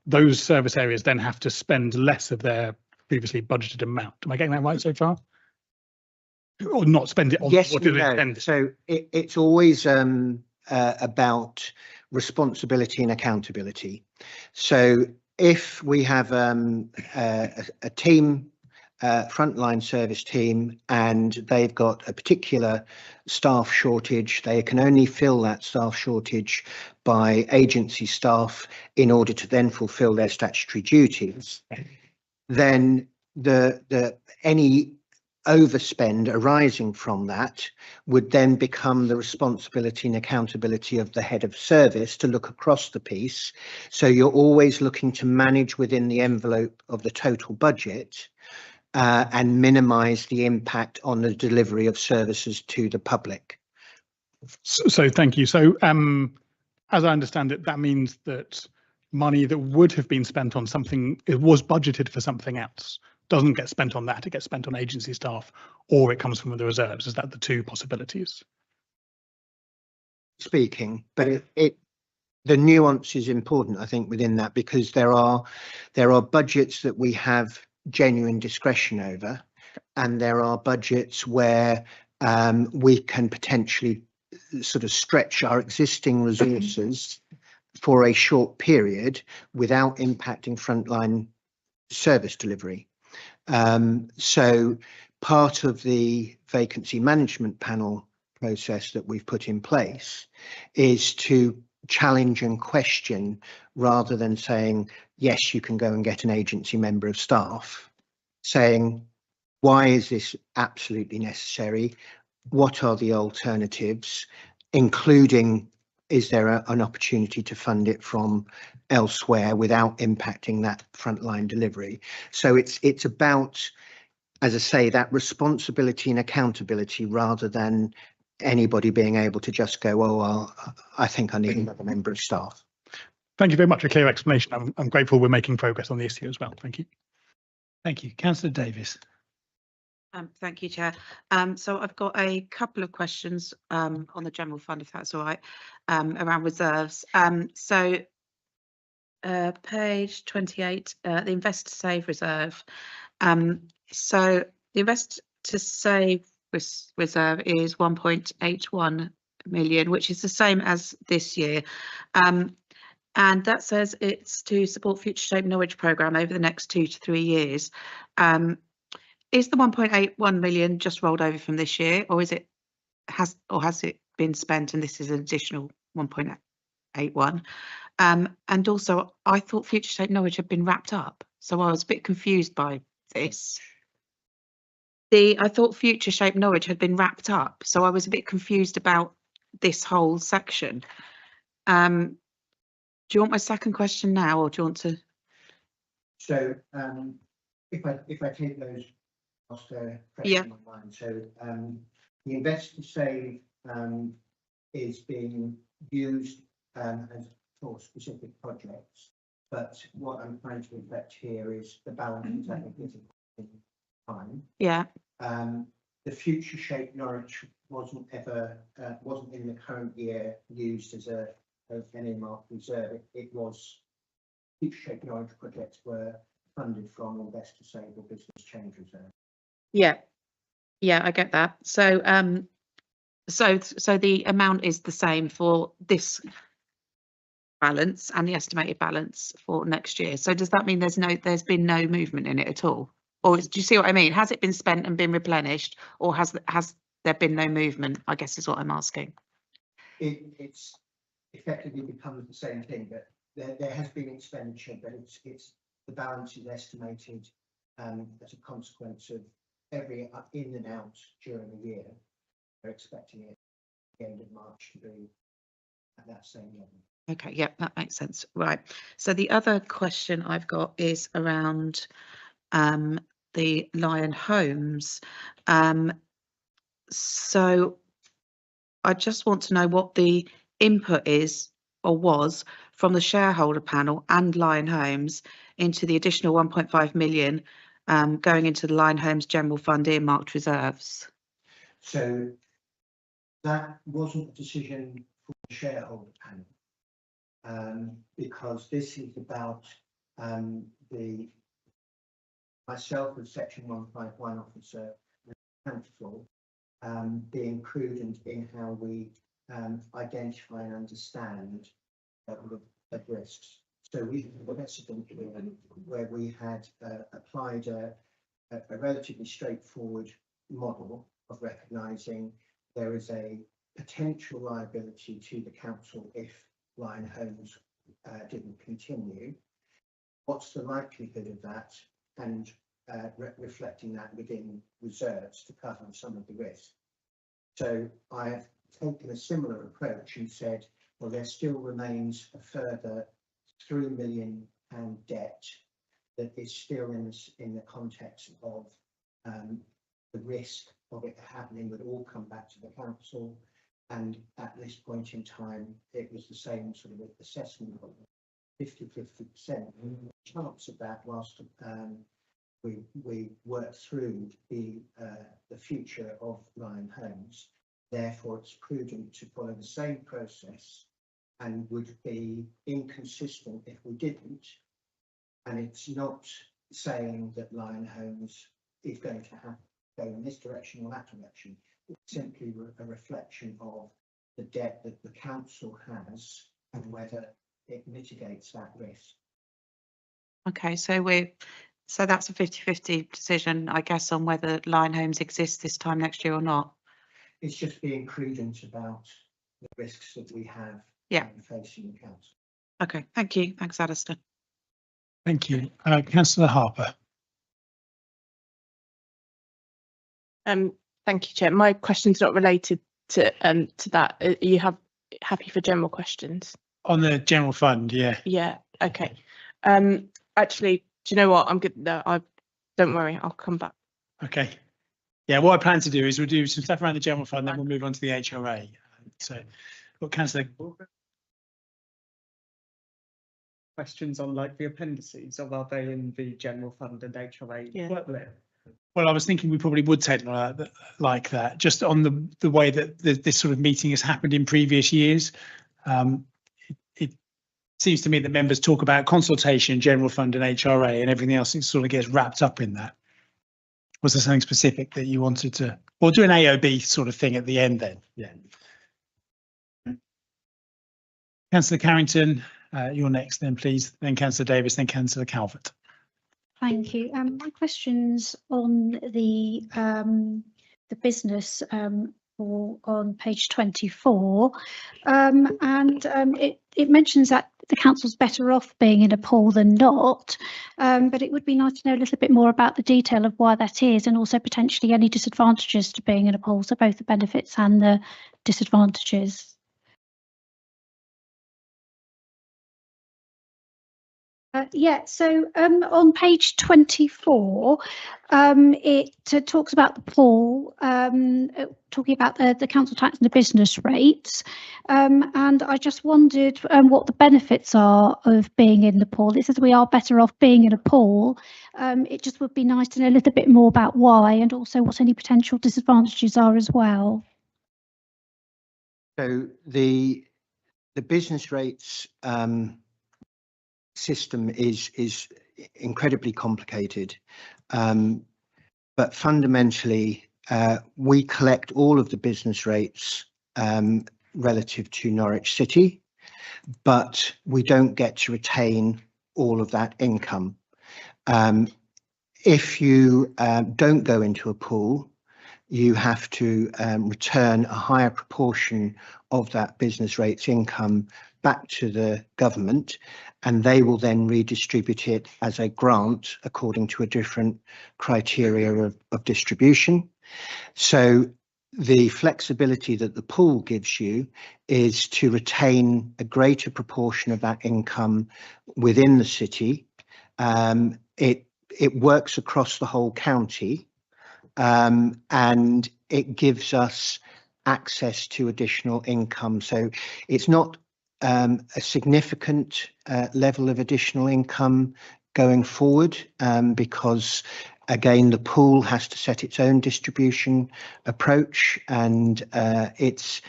Speaker 12: those service areas then have to spend less of their previously budgeted amount. Am I getting that right so far? Or not spend it on
Speaker 3: Yes,
Speaker 12: what
Speaker 3: and
Speaker 12: is
Speaker 3: no.
Speaker 12: intended?
Speaker 3: So it's always about responsibility and accountability. So if we have a team, frontline service team, and they've got a particular staff shortage, they can only fill that staff shortage by agency staff in order to then fulfill their statutory duties, then any overspend arising from that would then become the responsibility and accountability of the head of service to look across the piece. So you're always looking to manage within the envelope of the total budget and minimise the impact on the delivery of services to the public.
Speaker 12: So thank you. So as I understand it, that means that money that would have been spent on something, it was budgeted for something else, doesn't get spent on that, it gets spent on agency staff, or it comes from the reserves. Is that the two possibilities?
Speaker 3: Speaking, but the nuance is important, I think, within that, because there are budgets that we have genuine discretion over, and there are budgets where we can potentially sort of stretch our existing resources for a short period without impacting frontline service delivery. So part of the vacancy management panel process that we've put in place is to challenge and question, rather than saying, yes, you can go and get an agency member of staff, saying, why is this absolutely necessary? What are the alternatives, including, is there an opportunity to fund it from elsewhere without impacting that frontline delivery? So it's about, as I say, that responsibility and accountability, rather than anybody being able to just go, oh, well, I think I need another member of staff.
Speaker 12: Thank you very much for a clear explanation. I'm grateful we're making progress on the issue as well. Thank you.
Speaker 2: Thank you. Councillor Davis.
Speaker 9: Thank you, Chair. So I've got a couple of questions on the general fund, if that's all right, around reserves. So page 28, the Invest to Save reserve. So the Invest to Save reserve is 1.81 million, which is the same as this year. And that says it's to support Future Shape Norwich programme over the next 2 to 3 years. Is the 1.81 million just rolled over from this year, or has it been spent and this is an additional 1.81? And also, I thought Future Shape Norwich had been wrapped up, so I was a bit confused by this. I thought Future Shape Norwich had been wrapped up, so I was a bit confused about this whole section. Do you want my second question now, or do you want to?
Speaker 3: So if I take those whilst they're fresh in my mind. So the Invest to Save is being used as for specific projects, but what I'm trying to reflect here is the balance that it is in time.
Speaker 9: Yeah.
Speaker 3: The Future Shape Norwich wasn't in the current year used as an earmarked reserve. It was Future Shape Norwich projects were funded from Invest to Save or Business Change Reserve.
Speaker 9: Yeah, I get that. So so the amount is the same for this balance and the estimated balance for next year. So does that mean there's been no movement in it at all? Or do you see what I mean? Has it been spent and been replenished, or has there been no movement, I guess is what I'm asking.
Speaker 3: It's effectively becomes the same thing, but there has been expenditure, but it's the balance is estimated as a consequence of every in and out during the year. They're expecting it at the end of March to be at that same level.
Speaker 9: Okay, yeah, that makes sense. Right. So the other question I've got is around the Lion Homes. So I just want to know what the input is or was from the shareholder panel and Lion Homes into the additional 1.5 million going into the Lion Homes General Fund earmarked reserves.
Speaker 3: So that wasn't a decision for the shareholder panel, because this is about myself as Section 151 officer, council, being prudent in how we identify and understand the risks. So we had a precedent where we had applied a relatively straightforward model of recognising there is a potential liability to the council if Lion Homes didn't continue. What's the likelihood of that? And reflecting that within reserves to cover some of the risk. So I have taken a similar approach and said, well, there still remains a further £3 million debt that is still in the context of the risk of it happening would all come back to the council. And at this point in time, it was the same sort of assessment of 50-50%. The chance of that whilst we work through the future of Lion Homes. Therefore, it's prudent to follow the same process and would be inconsistent if we didn't. And it's not saying that Lion Homes is going to have to go in this direction or that direction. It's simply a reflection of the debt that the council has and whether it mitigates that risk.
Speaker 9: Okay, so that's a 50-50 decision, I guess, on whether Lion Homes exists this time next year or not.
Speaker 3: It's just being prudent about the risks that we have facing the council.
Speaker 9: Okay, thank you. Thanks, Alistair.
Speaker 2: Thank you. Councillor Harper.
Speaker 10: Thank you, Chair. My question's not related to that. Are you happy for general questions?
Speaker 2: On the general fund, yeah.
Speaker 10: Yeah. Okay. Actually, do you know what? I'm good. No, don't worry. I'll come back.
Speaker 2: Okay. Yeah, what I plan to do is we'll do some stuff around the general fund, then we'll move on to the HRA. So, what Councillor?
Speaker 5: Questions on like the appendices, or are they in the general fund and HRA?
Speaker 10: Yeah.
Speaker 2: Well, I was thinking we probably would take like that, just on the way that this sort of meeting has happened in previous years. It seems to me that members talk about consultation, general fund and HRA, and everything else sort of gets wrapped up in that. Was there something specific that you wanted to, or do an AOB sort of thing at the end then? Yeah. Councillor Carrington, you're next then, please. Then Councillor Davis, then Councillor Calvert.
Speaker 8: Thank you. My question's on the business on page 24, and it mentions that the council's better off being in a pool than not, but it would be nice to know a little bit more about the detail of why that is, and also potentially any disadvantages to being in a pool, so both the benefits and the disadvantages. So on page 24, it talks about the pool, talking about the council tax and the business rates, and I just wondered what the benefits are of being in the pool. It says we are better off being in a pool. It just would be nice to know a little bit more about why, and also what any potential disadvantages are as well.
Speaker 3: So the business rates system is incredibly complicated, but fundamentally we collect all of the business rates relative to Norwich City, but we don't get to retain all of that income. If you don't go into a pool, you have to return a higher proportion of that business rates income back to the government, and they will then redistribute it as a grant according to a different criteria of distribution. So the flexibility that the pool gives you is to retain a greater proportion of that income within the city. It works across the whole county, and it gives us access to additional income. So it's not a significant level of additional income going forward, because again the pool has to set its own distribution approach, and it's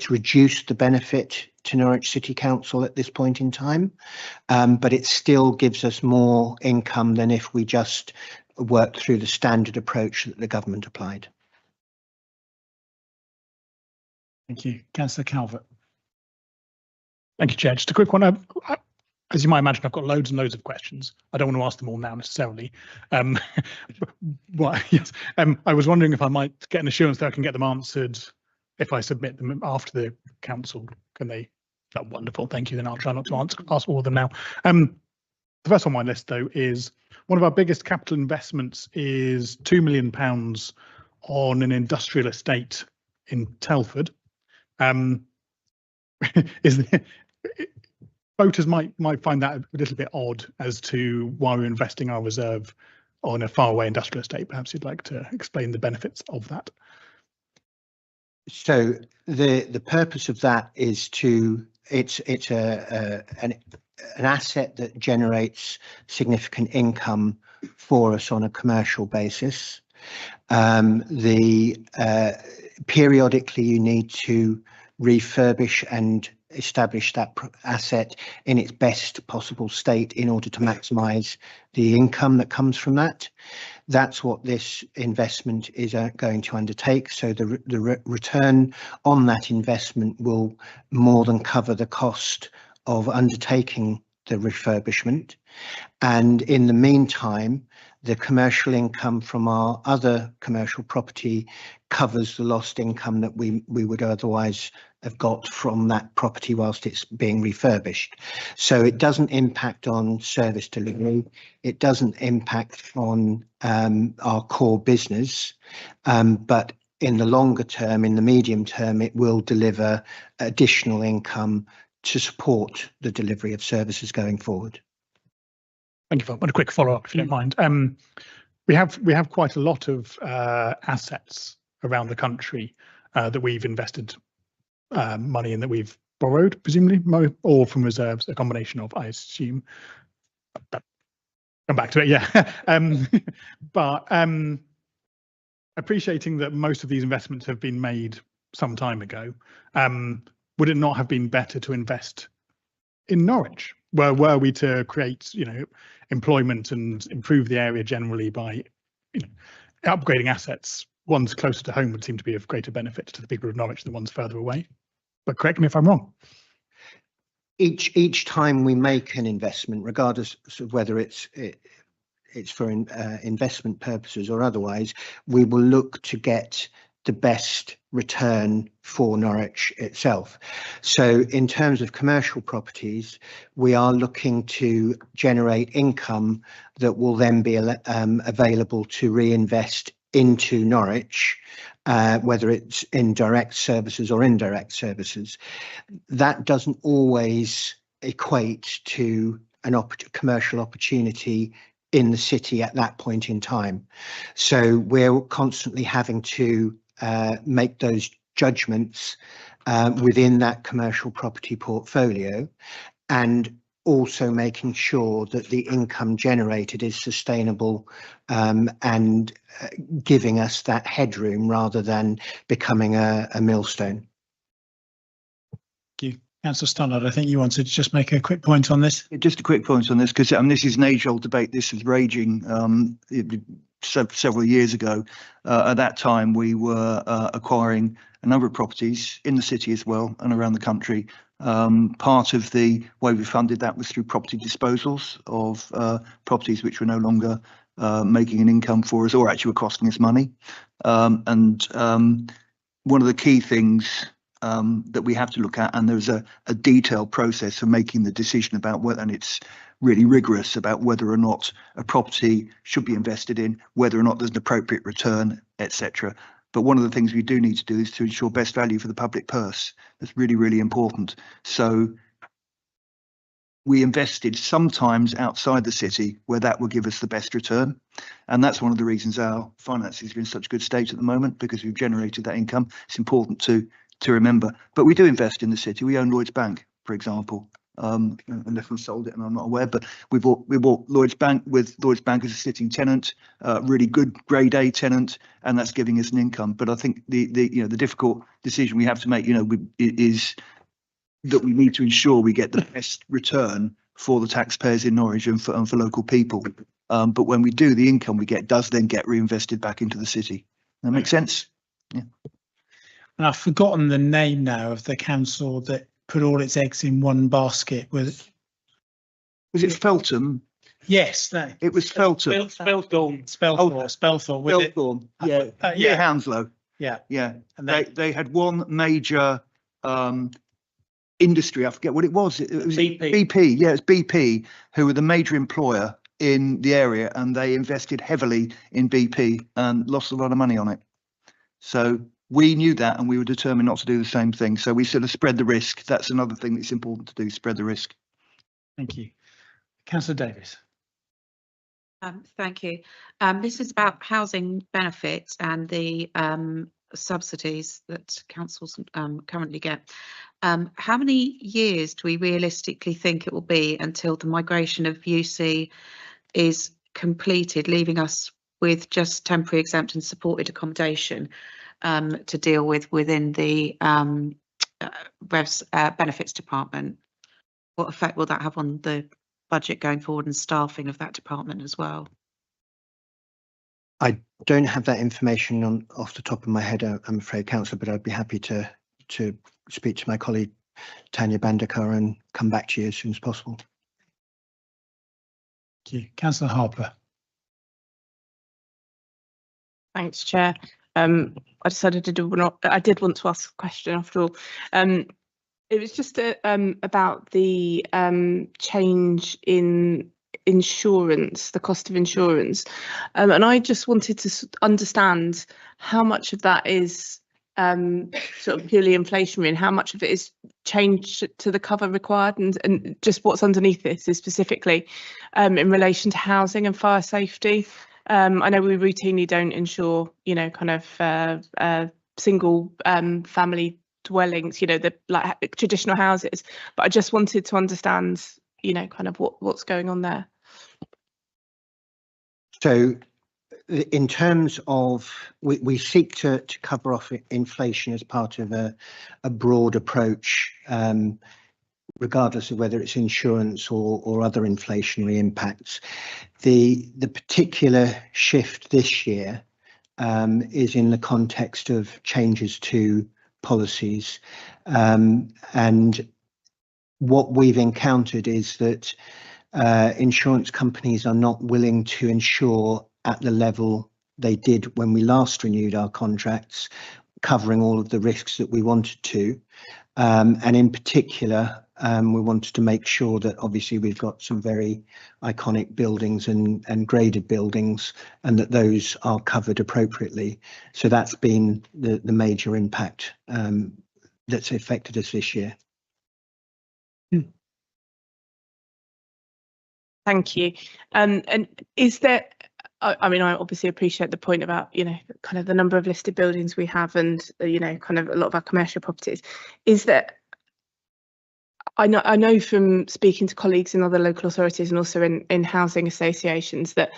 Speaker 3: reduced the benefit to Norwich City Council at this point in time, but it still gives us more income than if we just worked through the standard approach that the government applied.
Speaker 2: Thank you. Councillor Calvert.
Speaker 12: Thank you, Chair. Just a quick one. As you might imagine, I've got loads and loads of questions. I don't want to ask them all now necessarily. Yes, I was wondering if I might get an assurance that I can get them answered if I submit them after the council. Can they? Oh, wonderful. Thank you. Then I'll try not to ask all of them now. The first on my list, though, is one of our biggest capital investments is £2 million on an industrial estate in Telford. Voters might find that a little bit odd as to why we're investing our reserve on a faraway industrial estate. Perhaps you'd like to explain the benefits of that.
Speaker 3: So the purpose of that is it's an asset that generates significant income for us on a commercial basis. Periodically you need to refurbish and establish that asset in its best possible state in order to maximize the income that comes from that. That's what this investment is going to undertake. So the return on that investment will more than cover the cost of undertaking the refurbishment. And in the meantime, the commercial income from our other commercial property covers the lost income that we would otherwise have got from that property whilst it's being refurbished. So it doesn't impact on service delivery. It doesn't impact on our core business, but in the longer term, in the medium term, it will deliver additional income to support the delivery of services going forward.
Speaker 12: Thank you for a quick follow-up, if you don't mind. We have quite a lot of assets around the country that we've invested money in, that we've borrowed, presumably, or from reserves, a combination of, I assume. But come back to it, yeah. But appreciating that most of these investments have been made some time ago, would it not have been better to invest in Norwich? Were we to create, employment and improve the area generally by, upgrading assets? Ones closer to home would seem to be of greater benefit to the people of Norwich than ones further away. But correct me if I'm wrong.
Speaker 3: Each time we make an investment, regardless of whether it's for investment purposes or otherwise, we will look to get the best return for Norwich itself. So in terms of commercial properties, we are looking to generate income that will then be available to reinvest into Norwich, whether it's in direct services or indirect services. That doesn't always equate to an commercial opportunity in the city at that point in time. So we're constantly having to make those judgments within that commercial property portfolio, and also making sure that the income generated is sustainable and giving us that headroom rather than becoming a millstone.
Speaker 2: Thank you. Councillor Stollard, I think you wanted to just make a quick point on this.
Speaker 6: Just a quick point on this, because this is an age-old debate. This is raging several years ago. At that time, we were acquiring a number of properties in the city as well and around the country. Part of the way we funded that was through property disposals of properties which were no longer making an income for us or actually were costing us money. And one of the key things that we have to look at, and there's a detailed process for making the decision about whether, and it's really rigorous about whether or not a property should be invested in, whether or not there's an appropriate return, etc. But one of the things we do need to do is to ensure best value for the public purse. That's really, really important. So we invested sometimes outside the city where that will give us the best return. And that's one of the reasons our finances are in such good state at the moment, because we've generated that income. It's important to remember. But we do invest in the city. We own Lloyds Bank, for example. Unless we sold it and I'm not aware, but we bought Lloyds Bank with Lloyds Bank as a sitting tenant, really good grade A tenant, and that's giving us an income. But I think the difficult decision we have to make, is that we need to ensure we get the best return for the taxpayers in Norwich and for local people. But when we do, the income we get does then get reinvested back into the city. That makes sense? Yeah.
Speaker 2: And I've forgotten the name now of the council that put all its eggs in one basket. Was
Speaker 6: it Feltham?
Speaker 2: Yes, no.
Speaker 6: It was Feltham.
Speaker 2: Spelthorpe. With it.
Speaker 6: Feltham. Yeah.
Speaker 2: Yeah.
Speaker 6: Hounslow.
Speaker 2: Yeah.
Speaker 6: Yeah.
Speaker 2: And
Speaker 6: They had one major industry. I forget what it was. It was BP. Yeah, it's BP who were the major employer in the area, and they invested heavily in BP and lost a lot of money on it. So we knew that, and we were determined not to do the same thing. So we sort of spread the risk. That's another thing that's important to do, spread the risk.
Speaker 2: Thank you. Councillor Davis.
Speaker 9: Thank you. This is about housing benefits and the subsidies that councils currently get. How many years do we realistically think it will be until the migration of UC is completed, leaving us with just temporary exempt and supported accommodation to deal with within the benefits department? What effect will that have on the budget going forward and staffing of that department as well?
Speaker 3: I don't have that information off the top of my head, I'm afraid, Councillor, but I'd be happy to speak to my colleague Tanya Bandekar and come back to you as soon as possible.
Speaker 2: Thank you. Councillor Harper.
Speaker 10: Thanks, Chair. I decided I did want to ask a question after all. It was just about the change in insurance, the cost of insurance, and I just wanted to understand how much of that is sort of purely inflationary and how much of it is changed to the cover required, and just what's underneath this is specifically in relation to housing and fire safety. I know we routinely don't insure, kind of single family dwellings, the like traditional houses, but I just wanted to understand, kind of what's going on there.
Speaker 3: So in terms of, we seek to cover off inflation as part of a broad approach, regardless of whether it's insurance or other inflationary impacts. The particular shift this year is in the context of changes to policies, and what we've encountered is that insurance companies are not willing to insure at the level they did when we last renewed our contracts, covering all of the risks that we wanted to, and in particular we wanted to make sure that obviously we've got some very iconic buildings and graded buildings, and that those are covered appropriately. So that's been the major impact that's affected us this year.
Speaker 10: Thank you. And is there, I mean, I obviously appreciate the point about, kind of the number of listed buildings we have and, kind of a lot of our commercial properties. Is that, I know from speaking to colleagues in other local authorities and also in housing associations that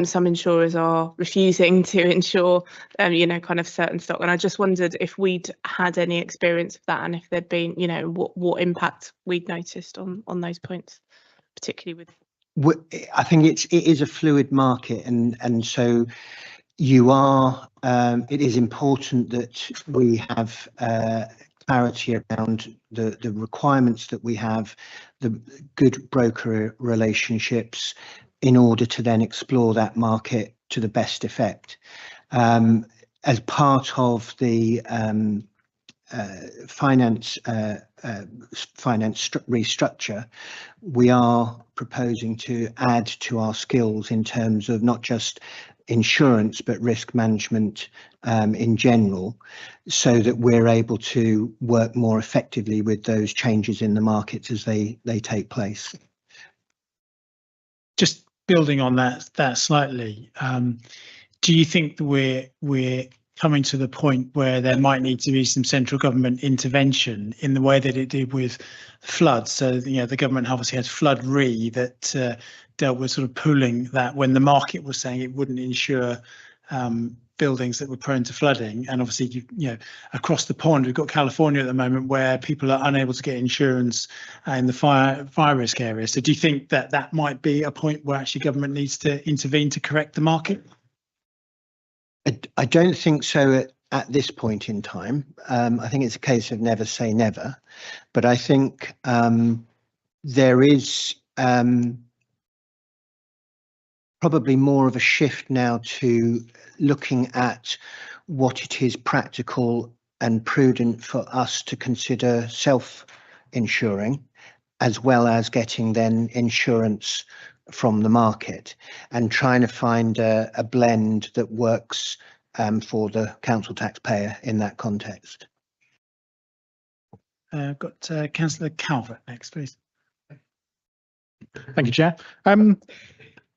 Speaker 10: some insurers are refusing to insure, kind of certain stock. And I just wondered if we'd had any experience of that and if there'd been, what impact we'd noticed on those points, particularly with.
Speaker 3: I think it is a fluid market, and so you are. It is important that we have clarity around the requirements that we have, the good broker relationships, in order to then explore that market to the best effect. As part of the finance restructure, we are proposing to add to our skills in terms of not just insurance but risk management in general, so that we're able to work more effectively with those changes in the markets as they take place.
Speaker 2: Just building on that slightly, do you think that we're coming to the point where there might need to be some central government intervention in the way that it did with floods? So, the government obviously had Flood Re that dealt with sort of pooling that when the market was saying it wouldn't insure buildings that were prone to flooding, and obviously you know across the pond we've got California at the moment where people are unable to get insurance in the fire risk area. So do you think that that might be a point where actually government needs to intervene to correct the market?
Speaker 3: I don't think so at this point in time. I think it's a case of never say never, but I think there is probably more of a shift now to looking at what it is practical and prudent for us to consider self-insuring, as well as getting then insurance from the market, and trying to find a blend that works for the council taxpayer in that context.
Speaker 2: Got Councillor Calvert next, please.
Speaker 12: Thank you, Chair.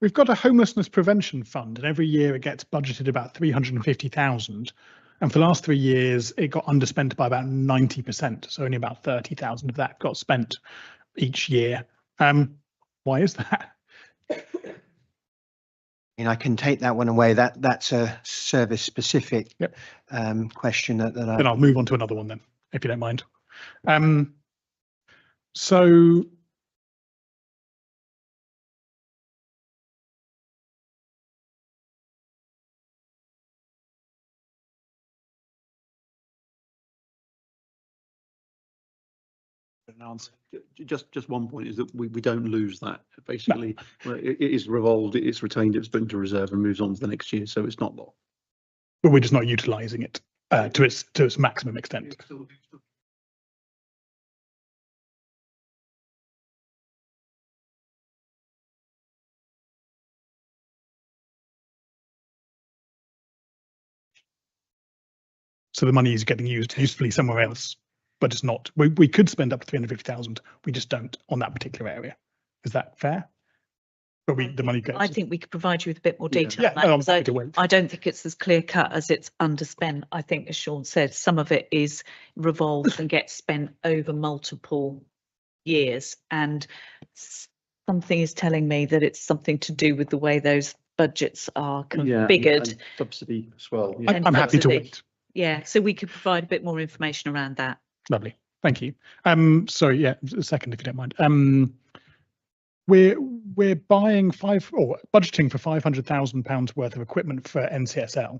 Speaker 12: We've got a homelessness prevention fund, and every year it gets budgeted about 350,000. And for the last 3 years, it got underspent by about 90%. So only about 30,000 of that got spent each year. Why is that?
Speaker 3: I can take that one away. That's a service specific question that I.
Speaker 12: Then I'll move on to another one then, if you don't mind. So
Speaker 13: just one point is that we don't lose that. Basically, it is revolved, it's retained, it's put into reserve and moves on to the next year, so it's not lost.
Speaker 12: But we're just not utilising it to its maximum extent. So the money is getting used usefully somewhere else, but it's not. We could spend up to 350,000. We just don't on that particular area. Is that fair? But the money goes.
Speaker 7: I think we could provide you with a bit more detail.
Speaker 12: Yeah,
Speaker 7: on that, because I don't think it's as clear cut as it's underspent. I think, as Sean said, some of it is revolved and gets spent over multiple years, and something is telling me that it's something to do with the way those budgets are configured.
Speaker 13: And subsidy as well.
Speaker 12: I'm happy to wait.
Speaker 7: Yeah, so we could provide a bit more information around that.
Speaker 12: Lovely, thank you. Sorry, yeah, a second if you don't mind. We're buying budgeting for £500,000 worth of equipment for NCSL.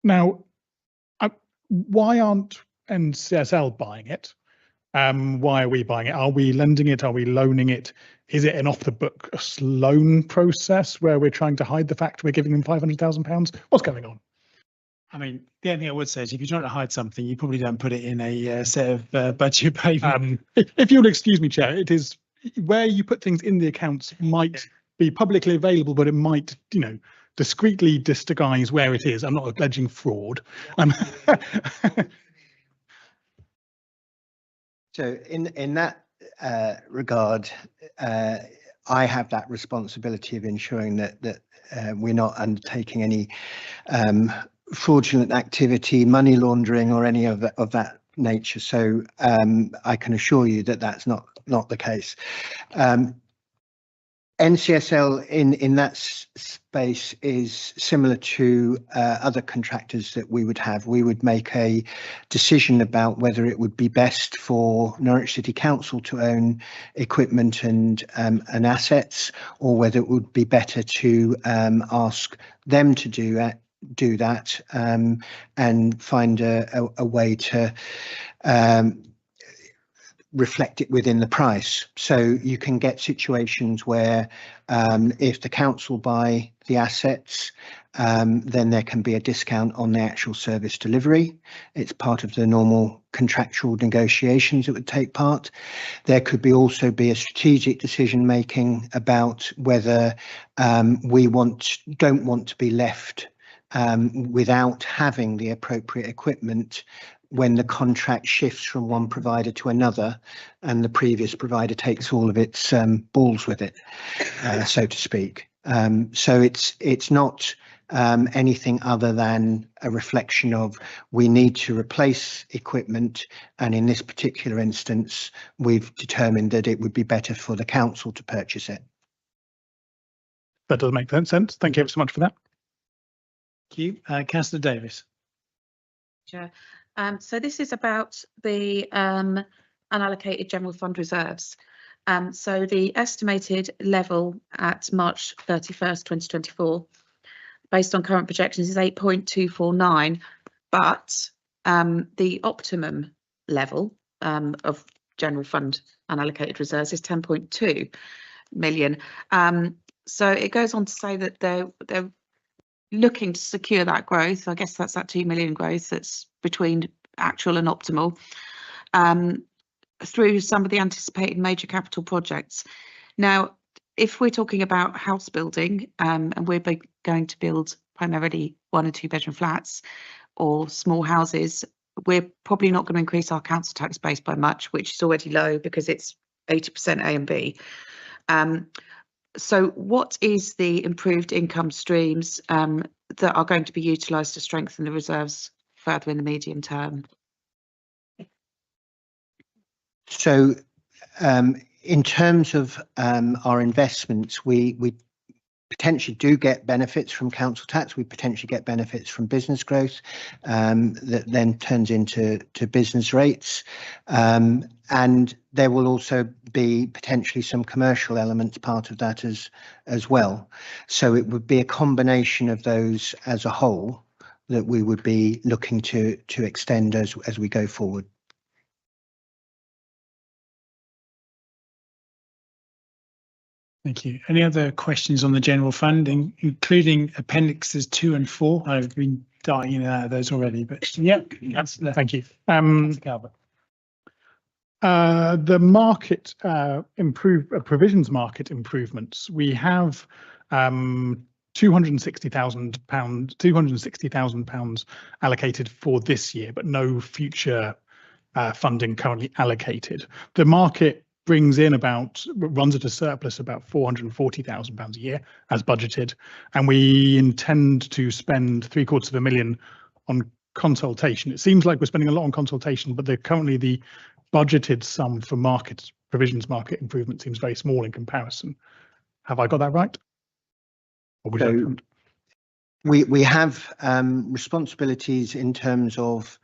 Speaker 12: Now, why aren't NCSL buying it? Why are we buying it? Are we lending it? Are we loaning it? Is it an off-the-books loan process where we're trying to hide the fact we're giving them £500,000? What's going on?
Speaker 2: I mean, the only thing I would say is if you're trying to hide something, you probably don't put it in a set of budget paper.
Speaker 12: If you'll excuse me, Chair, it is where you put things in the accounts might be publicly available, but it might, discreetly disguise where it is. I'm not alleging fraud.
Speaker 3: So in that regard, I have that responsibility of ensuring that we're not undertaking any fraudulent activity, money laundering, or any of that nature. So I can assure you that that's not the case. NCSL in that space is similar to other contractors that we would have. We would make a decision about whether it would be best for Norwich City Council to own equipment and assets, or whether it would be better to ask them to do that and find a way to reflect it within the price. So you can get situations where if the council buy the assets, then there can be a discount on the actual service delivery. It's part of the normal contractual negotiations that would take part. There could also be a strategic decision making about whether we don't want to be left without having the appropriate equipment when the contract shifts from one provider to another and the previous provider takes all of its balls with it, so to speak. So it's not anything other than a reflection of we need to replace equipment, and in this particular instance we've determined that it would be better for the council to purchase it.
Speaker 12: That does make sense. Thank you ever so much for that.
Speaker 2: Thank you. Councillor Davis.
Speaker 9: Chair. So this is about the unallocated general fund reserves. So the estimated level at March 31st, 2024, based on current projections, is 8.249, but the optimum level of general fund unallocated reserves is 10.2 million. So it goes on to say that they're looking to secure that growth. I guess that's that 2 million growth that's between actual and optimal, through some of the anticipated major capital projects. Now, if we're talking about house building, and we're going to build primarily 1 and 2 bedroom flats or small houses, we're probably not going to increase our council tax base by much, which is already low because it's 80% A and B. So what is the improved income streams that are going to be utilised to strengthen the reserves further in the medium term?
Speaker 3: So in terms of our investments, we potentially do get benefits from council tax. We potentially get benefits from business growth that then turns into business rates. And there will also be potentially some commercial elements part of that as well. So it would be a combination of those as a whole that we would be looking to extend as we go forward.
Speaker 2: Thank you. Any other questions on the general fund, including appendixes 2 and 4? I've been darting in and out of those already, but yeah,
Speaker 12: Thank you.
Speaker 2: Calvert.
Speaker 12: The market provisions market improvements. We have £260,000 allocated for this year, but no future funding currently allocated. The market runs at a surplus about £440,000 a year as budgeted, and we intend to spend £750,000 on consultation. It seems like we're spending a lot on consultation, but currently the budgeted sum for provisions market improvement seems very small in comparison. Have I got that right? Or would you like
Speaker 3: we have responsibilities in terms of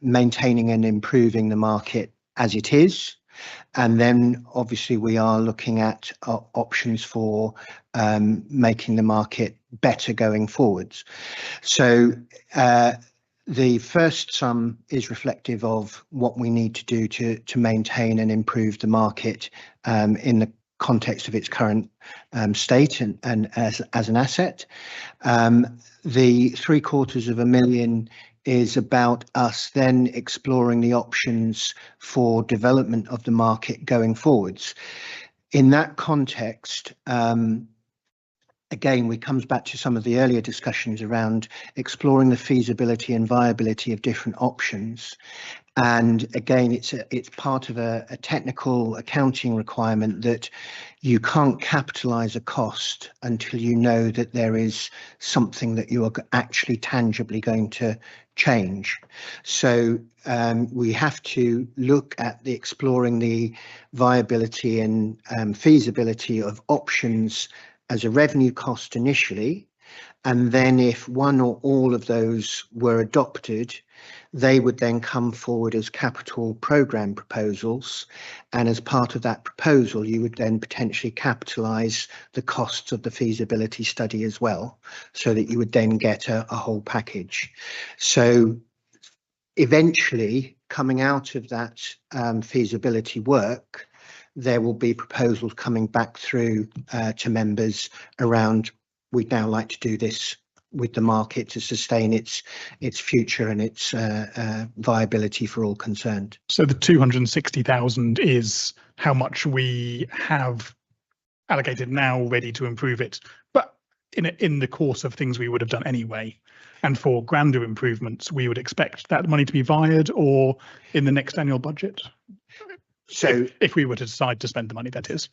Speaker 3: maintaining and improving the market as it is. And then obviously we are looking at options for making the market better going forwards. So the first sum is reflective of what we need to do to maintain and improve the market in the context of its current state and as an asset. The £750,000 is about us then exploring the options for development of the market going forwards. In that context, again, we comes back to some of the earlier discussions around exploring the feasibility and viability of different options. And again, it's part of a technical accounting requirement that you can't capitalise a cost until you know that there is something that you are actually tangibly going to change. So we have to look at exploring the viability and feasibility of options as a revenue cost initially. And then if one or all of those were adopted, they would then come forward as capital programme proposals. And as part of that proposal, you would then potentially capitalise the costs of the feasibility study as well, so that you would then get a whole package. So eventually, coming out of that feasibility work, there will be proposals coming back through to members around, we'd now like to do this with the market to sustain its future and its viability for all concerned.
Speaker 12: So the 260,000 is how much we have allocated now ready to improve it, but in the course of things we would have done anyway. And for grander improvements, we would expect that money to be vied or in the next annual budget. So if we were to decide to spend the money, that is.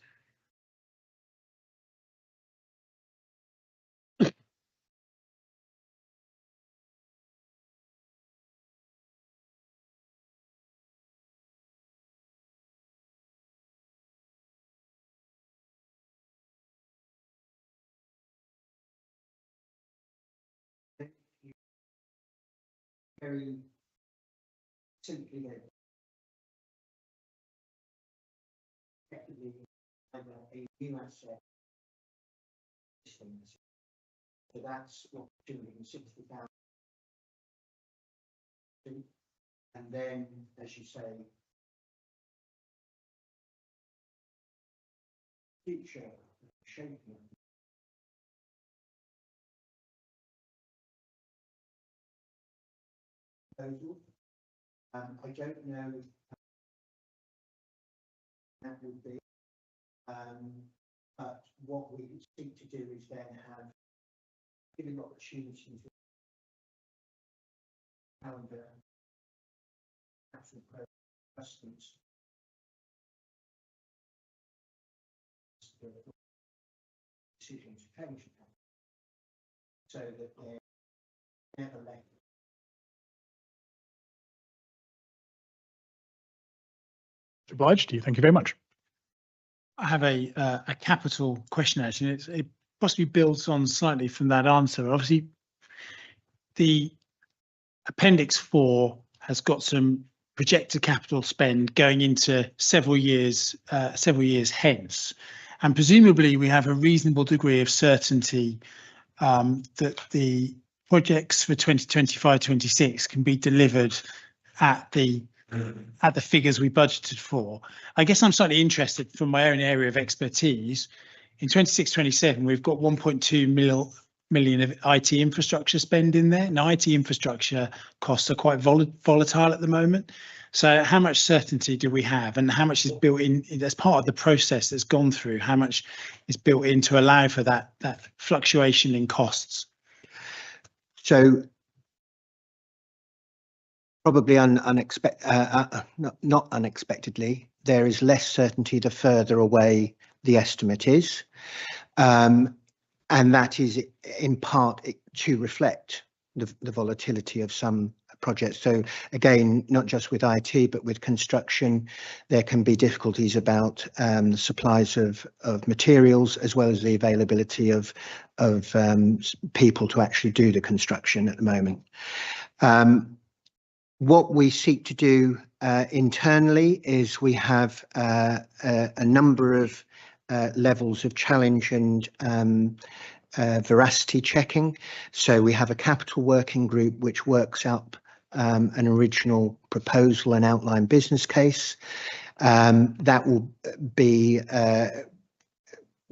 Speaker 3: very simply effectively either a new asset. So that's what 260,000. And then, as you say, future shaping. I don't know if that would be, but what we would seek to do is then have giving opportunity to calendar customers. Decision to change so that they're never left.
Speaker 12: Obliged to you. Thank you very much.
Speaker 2: I have a capital question actually. It possibly builds on slightly from that answer. Obviously, the Appendix 4 has got some projected capital spend going into several years hence, and presumably we have a reasonable degree of certainty that the projects for 2025-26 can be delivered at the figures we budgeted for. I guess I'm slightly interested from my own area of expertise. In 26-27, we've got 1.2 million of IT infrastructure spend in there. Now, IT infrastructure costs are quite volatile at the moment. So how much certainty do we have, and how much is built in as part of the process that's gone through? How much is built in to allow for that fluctuation in costs?
Speaker 3: So probably not unexpectedly, there is less certainty the further away the estimate is. And that is in part to reflect the volatility of some projects. So again, not just with IT, but with construction, there can be difficulties about the supplies of materials, as well as the availability of people to actually do the construction at the moment. What we seek to do internally is we have a number of levels of challenge and veracity checking. So we have a capital working group which works up an original proposal and outline business case. That will be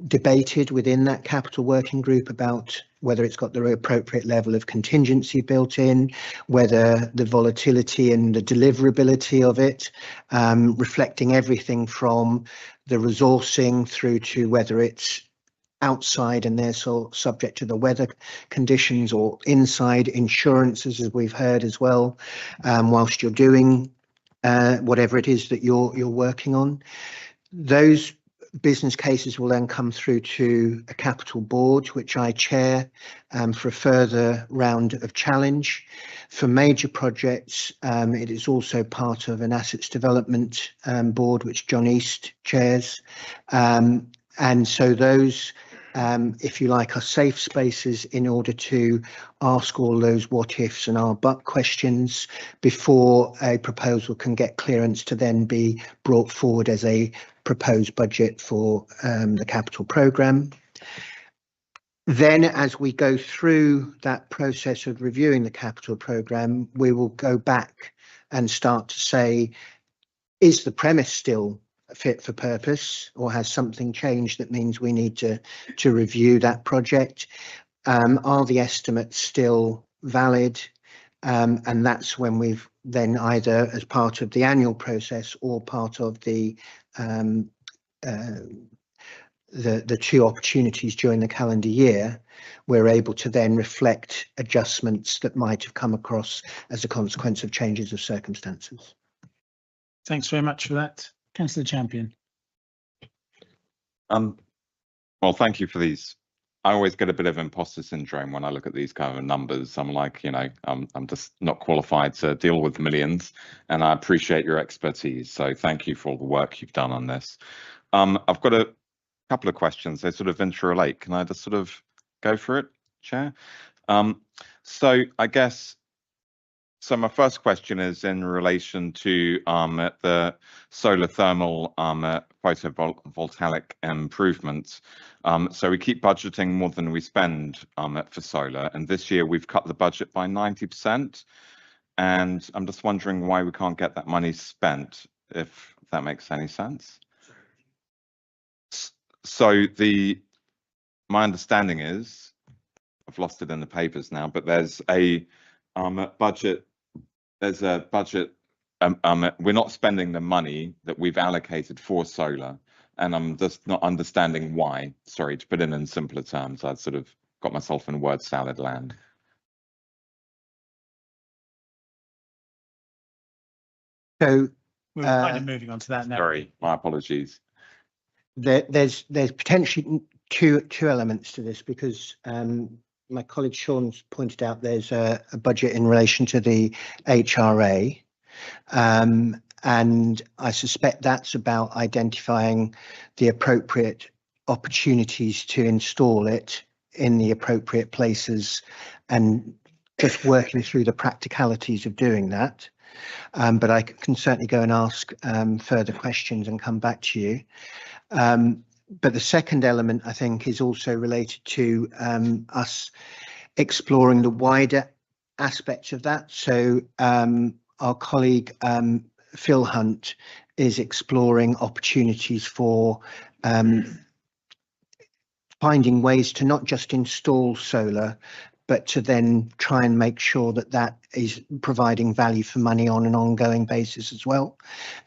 Speaker 3: debated within that capital working group about whether it's got the appropriate level of contingency built in, whether the volatility and the deliverability of it, reflecting everything from the resourcing through to whether it's outside and therefore subject to the weather conditions, or inside insurances, as we've heard as well, whilst you're doing whatever it is that you're working on. Those business cases will then come through to a capital board, which I chair, for a further round of challenge. For major projects, it is also part of an assets development board, which John East chairs. And so those, if you like, are safe spaces in order to ask all those what ifs and are but questions before a proposal can get clearance to then be brought forward as a proposed budget for the capital programme. Then, as we go through that process of reviewing the capital programme, we will go back and start to say, is the premise still fit for purpose, or has something changed that means we need to review that project? Are the estimates still valid? And that's when we've then, either as part of the annual process or part of the two opportunities during the calendar year, we're able to then reflect adjustments that might have come across as a consequence of changes of circumstances.
Speaker 2: Thanks very much for that. Councillor Champion.
Speaker 14: Well, thank you for these. I always get a bit of imposter syndrome when I look at these kind of numbers. I'm like, I'm just not qualified to deal with millions, and I appreciate your expertise. So thank you for all the work you've done on this. I've got a couple of questions. They sort of interrelate. Can I just sort of go for it, Chair? So I guess So my first question is in relation to the solar thermal photovoltaic improvements. So we keep budgeting more than we spend for solar, and this year we've cut the budget by 90%. And I'm just wondering why we can't get that money spent, if that makes any sense. So my understanding is, I've lost it in the papers now, but there's a budget. There's a budget. We're not spending the money that we've allocated for solar, and I'm just not understanding why. Sorry, to put it in simpler terms, I've sort of got myself in word salad land.
Speaker 3: So
Speaker 2: We're kind of moving on to that now.
Speaker 14: Sorry, my apologies.
Speaker 3: there's potentially two elements to this, because my colleague Sean's pointed out there's a budget in relation to the HRA, and I suspect that's about identifying the appropriate opportunities to install it in the appropriate places and just working through the practicalities of doing that. But I can certainly go and ask further questions and come back to you. But the second element, I think, is also related to us exploring the wider aspects of that. So our colleague Phil Hunt is exploring opportunities for finding ways to not just install solar, but to then try and make sure that that is providing value for money on an ongoing basis as well,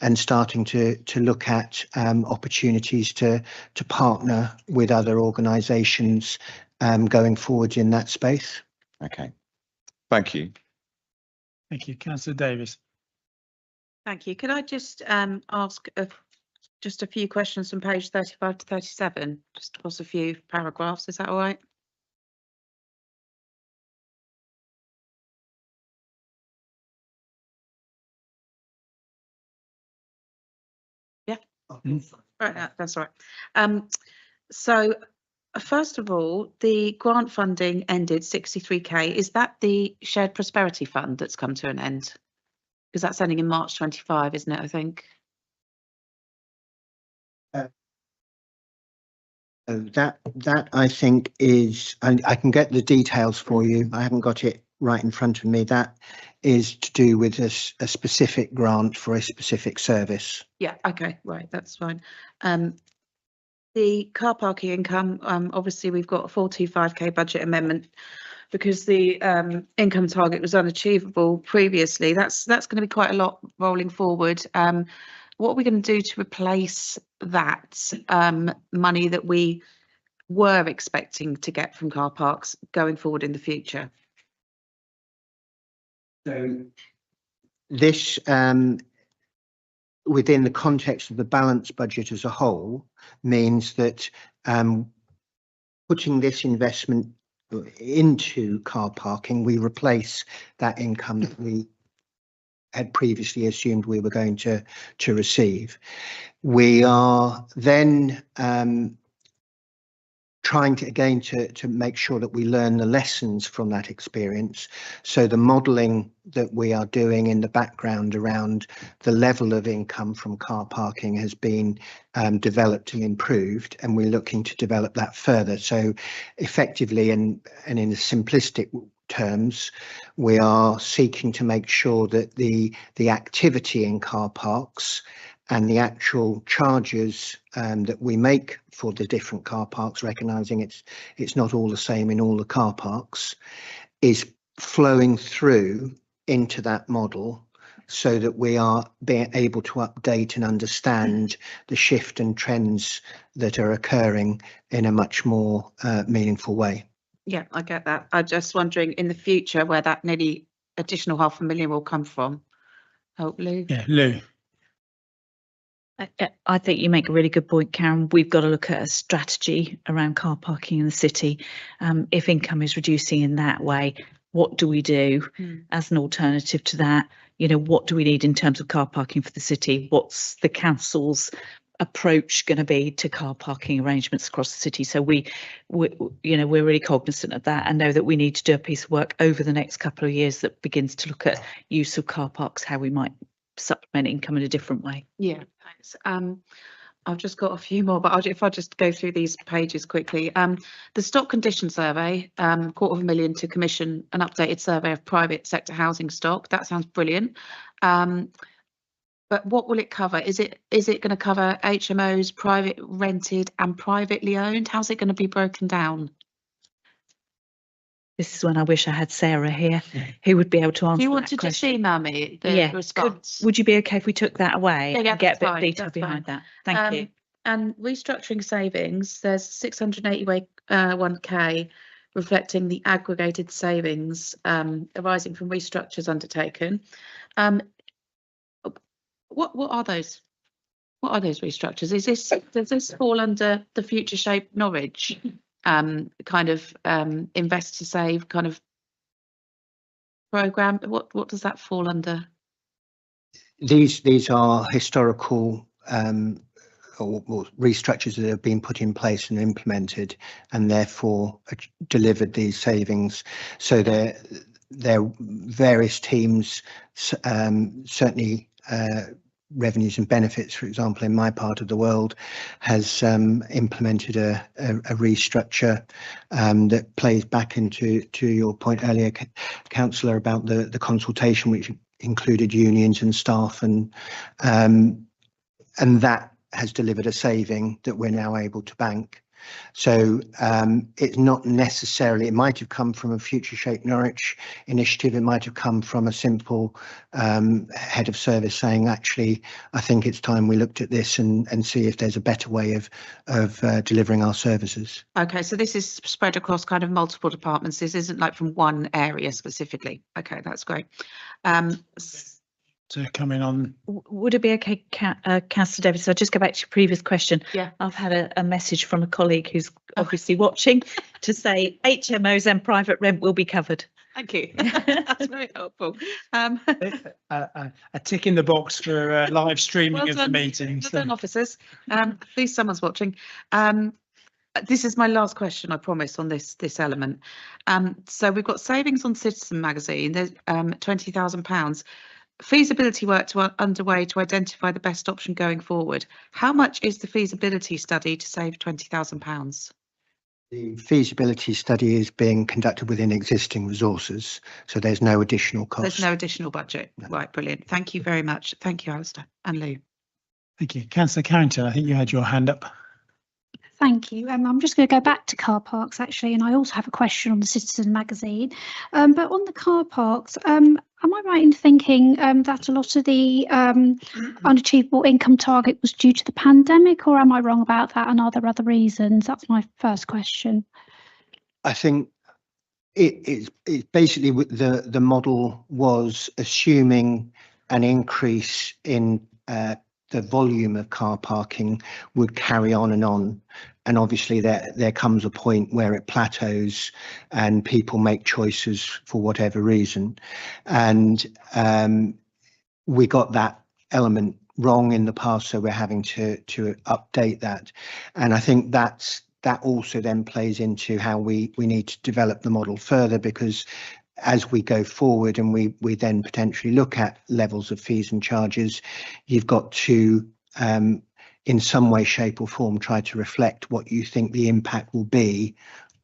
Speaker 3: and starting to look at opportunities to partner with other organisations going forward in that space.
Speaker 14: Okay, thank you.
Speaker 2: Thank you, Councillor Davis.
Speaker 9: Thank you. Could I just ask just a few questions from page 35 to 37, just across a few paragraphs? Is that all right? Yeah. Right, that's right. So first of all, the grant funding ended 63k. Is that the Shared Prosperity Fund that's come to an end? Because that's ending in March 25, isn't it, I think?
Speaker 3: That I think is, and I can get the details for you. I haven't got it right in front of me. That is to do with a specific grant for a specific service.
Speaker 9: Yeah, okay, right, that's fine. The car parking income, obviously we've got a 425k budget amendment because the income target was unachievable previously. That's going to be quite a lot rolling forward. What are we going to do to replace that money that we were expecting to get from car parks going forward in the future?
Speaker 3: So this, within the context of the balanced budget as a whole, means that putting this investment into car parking, we replace that income that we had previously assumed we were going to receive. We are then trying to make sure that we learn the lessons from that experience. So the modelling that we are doing in the background around the level of income from car parking has been developed and improved, and we're looking to develop that further. So effectively, and in the simplistic terms, we are seeking to make sure that the activity in car parks and the actual charges that we make for the different car parks, recognising it's not all the same in all the car parks, is flowing through into that model, so that we are being able to update and understand the shift and trends that are occurring in a much more meaningful way.
Speaker 9: Yeah, I get that. I'm just wondering in the future where that nearly additional £500,000 will come from. Help, Lou?
Speaker 2: Yeah, Lou.
Speaker 7: I think you make a really good point, Karen. We've got to look at a strategy around car parking in the city. If income is reducing in that way, what do we do as an alternative to that? You know, what do we need in terms of car parking for the city? What's the council's approach going to be to car parking arrangements across the city. So we're really cognizant of that and know that we need to do a piece of work over the next couple of years that begins to look at use of car parks, how we might supplement income in a different way.
Speaker 9: Yeah, thanks. I've just got a few more, but if I just go through these pages quickly. The stock condition survey, £250,000 to commission an updated survey of private sector housing stock. That sounds brilliant. But what will it cover? Is it going to cover HMOs, private rented and privately owned? How's it going to be broken down?
Speaker 7: This is when I wish I had Sarah here, who would be able to answer.
Speaker 9: Do you want to
Speaker 7: question.
Speaker 9: just email me the response?
Speaker 7: Would you be okay if we took that away and get a bit of detail behind that? Thank you.
Speaker 9: And restructuring savings, there's 681k reflecting the aggregated savings arising from restructures undertaken. What are those? What are those restructures? Does this fall under the Future Shape Norwich kind of invest to save kind of programme? What does that fall under?
Speaker 3: These are historical or restructures that have been put in place and implemented, and therefore delivered these savings. So there are various teams, certainly. Revenues and benefits, for example, in my part of the world, has implemented a restructure that plays back into your point earlier, Councillor, about the consultation, which included unions and staff, and that has delivered a saving that we're now able to bank. So it's not necessarily, it might have come from a Future Shape Norwich initiative, it might have come from a simple head of service saying, actually, I think it's time we looked at this and see if there's a better way of delivering our services.
Speaker 9: Okay, so this is spread across kind of multiple departments. This isn't like from one area specifically. Okay, that's great.
Speaker 2: To come in on.
Speaker 7: Would it be okay, Councillor Davis? So I'll just go back to your previous question.
Speaker 9: Yeah.
Speaker 7: I've had a message from a colleague who's obviously watching to say HMOs and private rent will be covered.
Speaker 9: Thank you. That's very helpful.
Speaker 2: A tick in the box for live streaming of the meeting.
Speaker 9: Well done, officers. Please, someone's watching. This is my last question, I promise, on this element. So we've got savings on Citizen magazine. There's £20,000. Feasibility work underway to identify the best option going forward. How much is the feasibility study to save £20,000?
Speaker 3: The feasibility study is being conducted within existing resources, so there's no additional cost.
Speaker 9: There's no additional budget. No. Right, brilliant. Thank you very much. Thank you, Alistair and Lou.
Speaker 2: Thank you. Councillor Carrington, I think you had your hand up.
Speaker 8: Thank you. I'm just going to go back to car parks, actually, and I also have a question on the Citizen magazine. But on the car parks, am I right in thinking that a lot of the unachievable income target was due to the pandemic, or am I wrong about that, and are there other reasons? That's my first question.
Speaker 3: I think it's basically the model was assuming an increase in the volume of car parking would carry on, and obviously there comes a point where it plateaus and people make choices for whatever reason, and we got that element wrong in the past, so we're having to update that, and I think that also then plays into how we need to develop the model further, because as we go forward and we then potentially look at levels of fees and charges, you've got to, in some way, shape or form, try to reflect what you think the impact will be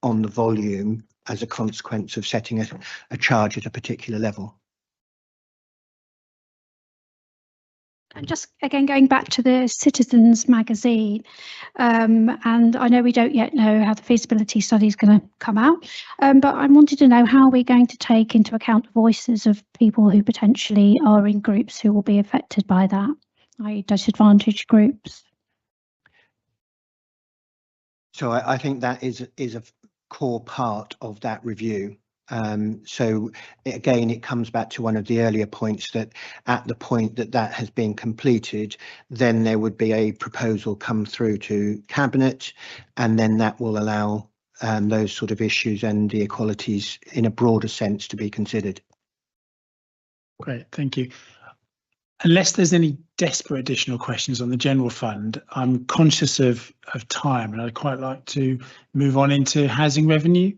Speaker 3: on the volume as a consequence of setting a charge at a particular level.
Speaker 8: And just again, going back to the Citizens magazine, and I know we don't yet know how the feasibility study is going to come out, but I wanted to know how we're going to take into account the voices of people who potentially are in groups who will be affected by that, i.e. disadvantaged groups.
Speaker 3: So I think that is a core part of that review. So again, it comes back to one of the earlier points, that at the point that has been completed, then there would be a proposal come through to Cabinet, and then that will allow those sort of issues and the equalities in a broader sense to be considered.
Speaker 2: Great, thank you. Unless there's any desperate additional questions on the general fund, I'm conscious of time, and I'd quite like to move on into housing revenue.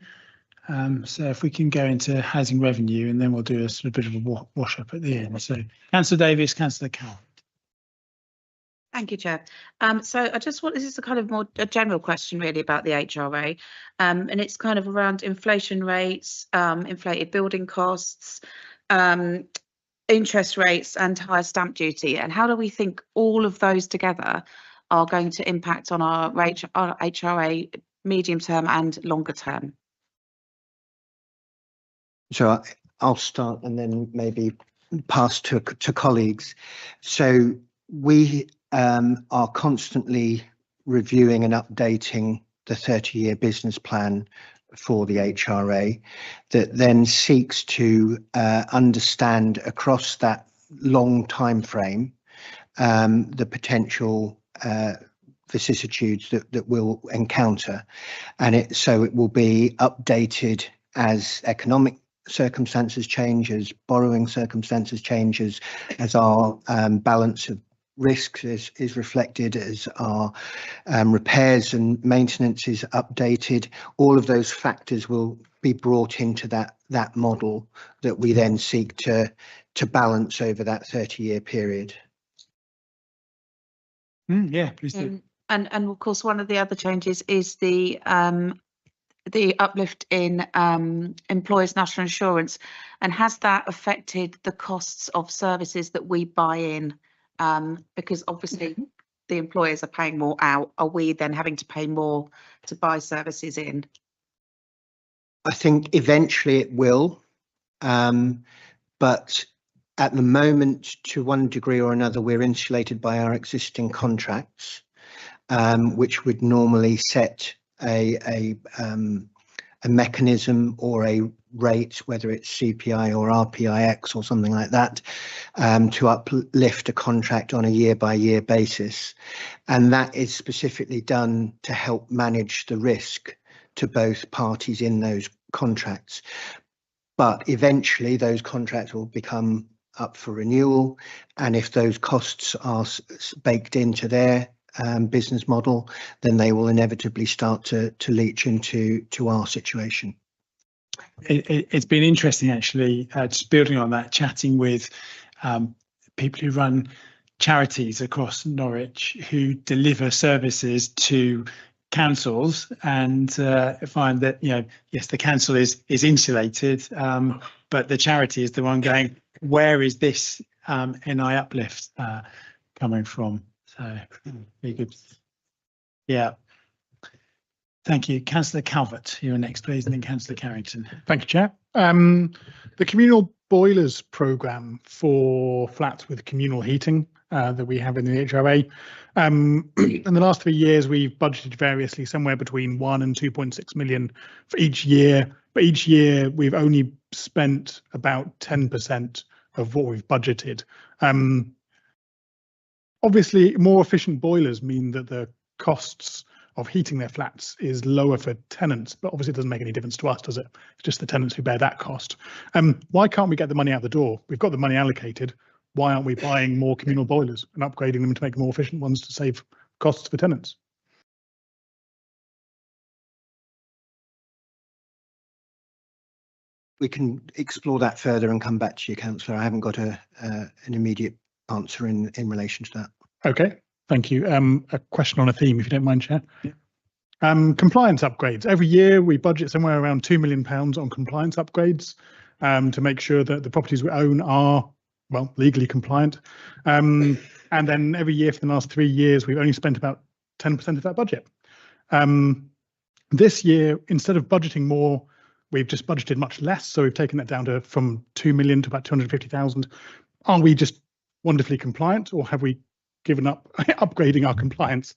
Speaker 2: So if we can go into housing revenue, and then we'll do a sort of bit of a wash up at the end. So Councillor Davies, Councillor Cowell.
Speaker 9: Thank you, Chair. So I just want, this is a kind of more a general question really about the HRA, and it's kind of around inflation rates, inflated building costs, interest rates and higher stamp duty, and how do we think all of those together are going to impact on our HRA medium term and longer term?
Speaker 3: So I'll start and then maybe pass to colleagues. So we are constantly reviewing and updating the 30-year business plan for the HRA that then seeks to understand across that long time frame the potential vicissitudes that we'll encounter, and so it will be updated as economic circumstances change, as borrowing circumstances changes, as our balance of risks is reflected, as our repairs and maintenance is updated. All of those factors will be brought into that model that we then seek to balance over that 30-year period.
Speaker 2: Yeah, please do.
Speaker 9: And of course, one of the other changes is the uplift in employers' national insurance, and has that affected the costs of services that we buy in? Because obviously the employers are paying more out. Are we then having to pay more to buy services in?
Speaker 3: I think eventually it will, but at the moment, to one degree or another, we're insulated by our existing contracts, which would normally set a mechanism or a rate, whether it's CPI or RPIX or something like that, to uplift a contract on a year-by-year basis. And that is specifically done to help manage the risk to both parties in those contracts. But eventually those contracts will become up for renewal, and if those costs are baked into their business model, then they will inevitably start to leach into our situation.
Speaker 2: It's been interesting actually, just building on that, chatting with people who run charities across Norwich who deliver services to councils, and find that, you know, yes, the council is insulated, but the charity is the one going, where is this NI uplift coming from? So very good. Yeah. Thank you. Councillor Calvert, you're next, please, and then Councillor Carrington.
Speaker 12: Thank you, Chair. The communal boilers programme for flats with communal heating that we have in the HRA. In the last 3 years, we've budgeted variously somewhere between 1 and 2.6 million for each year. But each year, we've only spent about 10% of what we've budgeted. Obviously, more efficient boilers mean that the costs of heating their flats is lower for tenants, but obviously it doesn't make any difference to us, does it? It's just the tenants who bear that cost. Why can't we get the money out the door? We've got the money allocated. Why aren't we buying more communal boilers and upgrading them to make more efficient ones to save costs for tenants?
Speaker 3: We can explore that further and come back to you, Councillor. I haven't got an immediate answer in relation to that. Okay,
Speaker 12: thank you. A question on a theme, if you don't mind, Chair. Yeah. Compliance upgrades. Every year we budget somewhere around £2 million on compliance upgrades to make sure that the properties we own are, well, legally compliant. And then every year for the last 3 years, we've only spent about 10% of that budget. This year, instead of budgeting more, we've just budgeted much less. So we've taken that down to from 2 million to about 250,000. Are we just wonderfully compliant, or have we given up upgrading our compliance?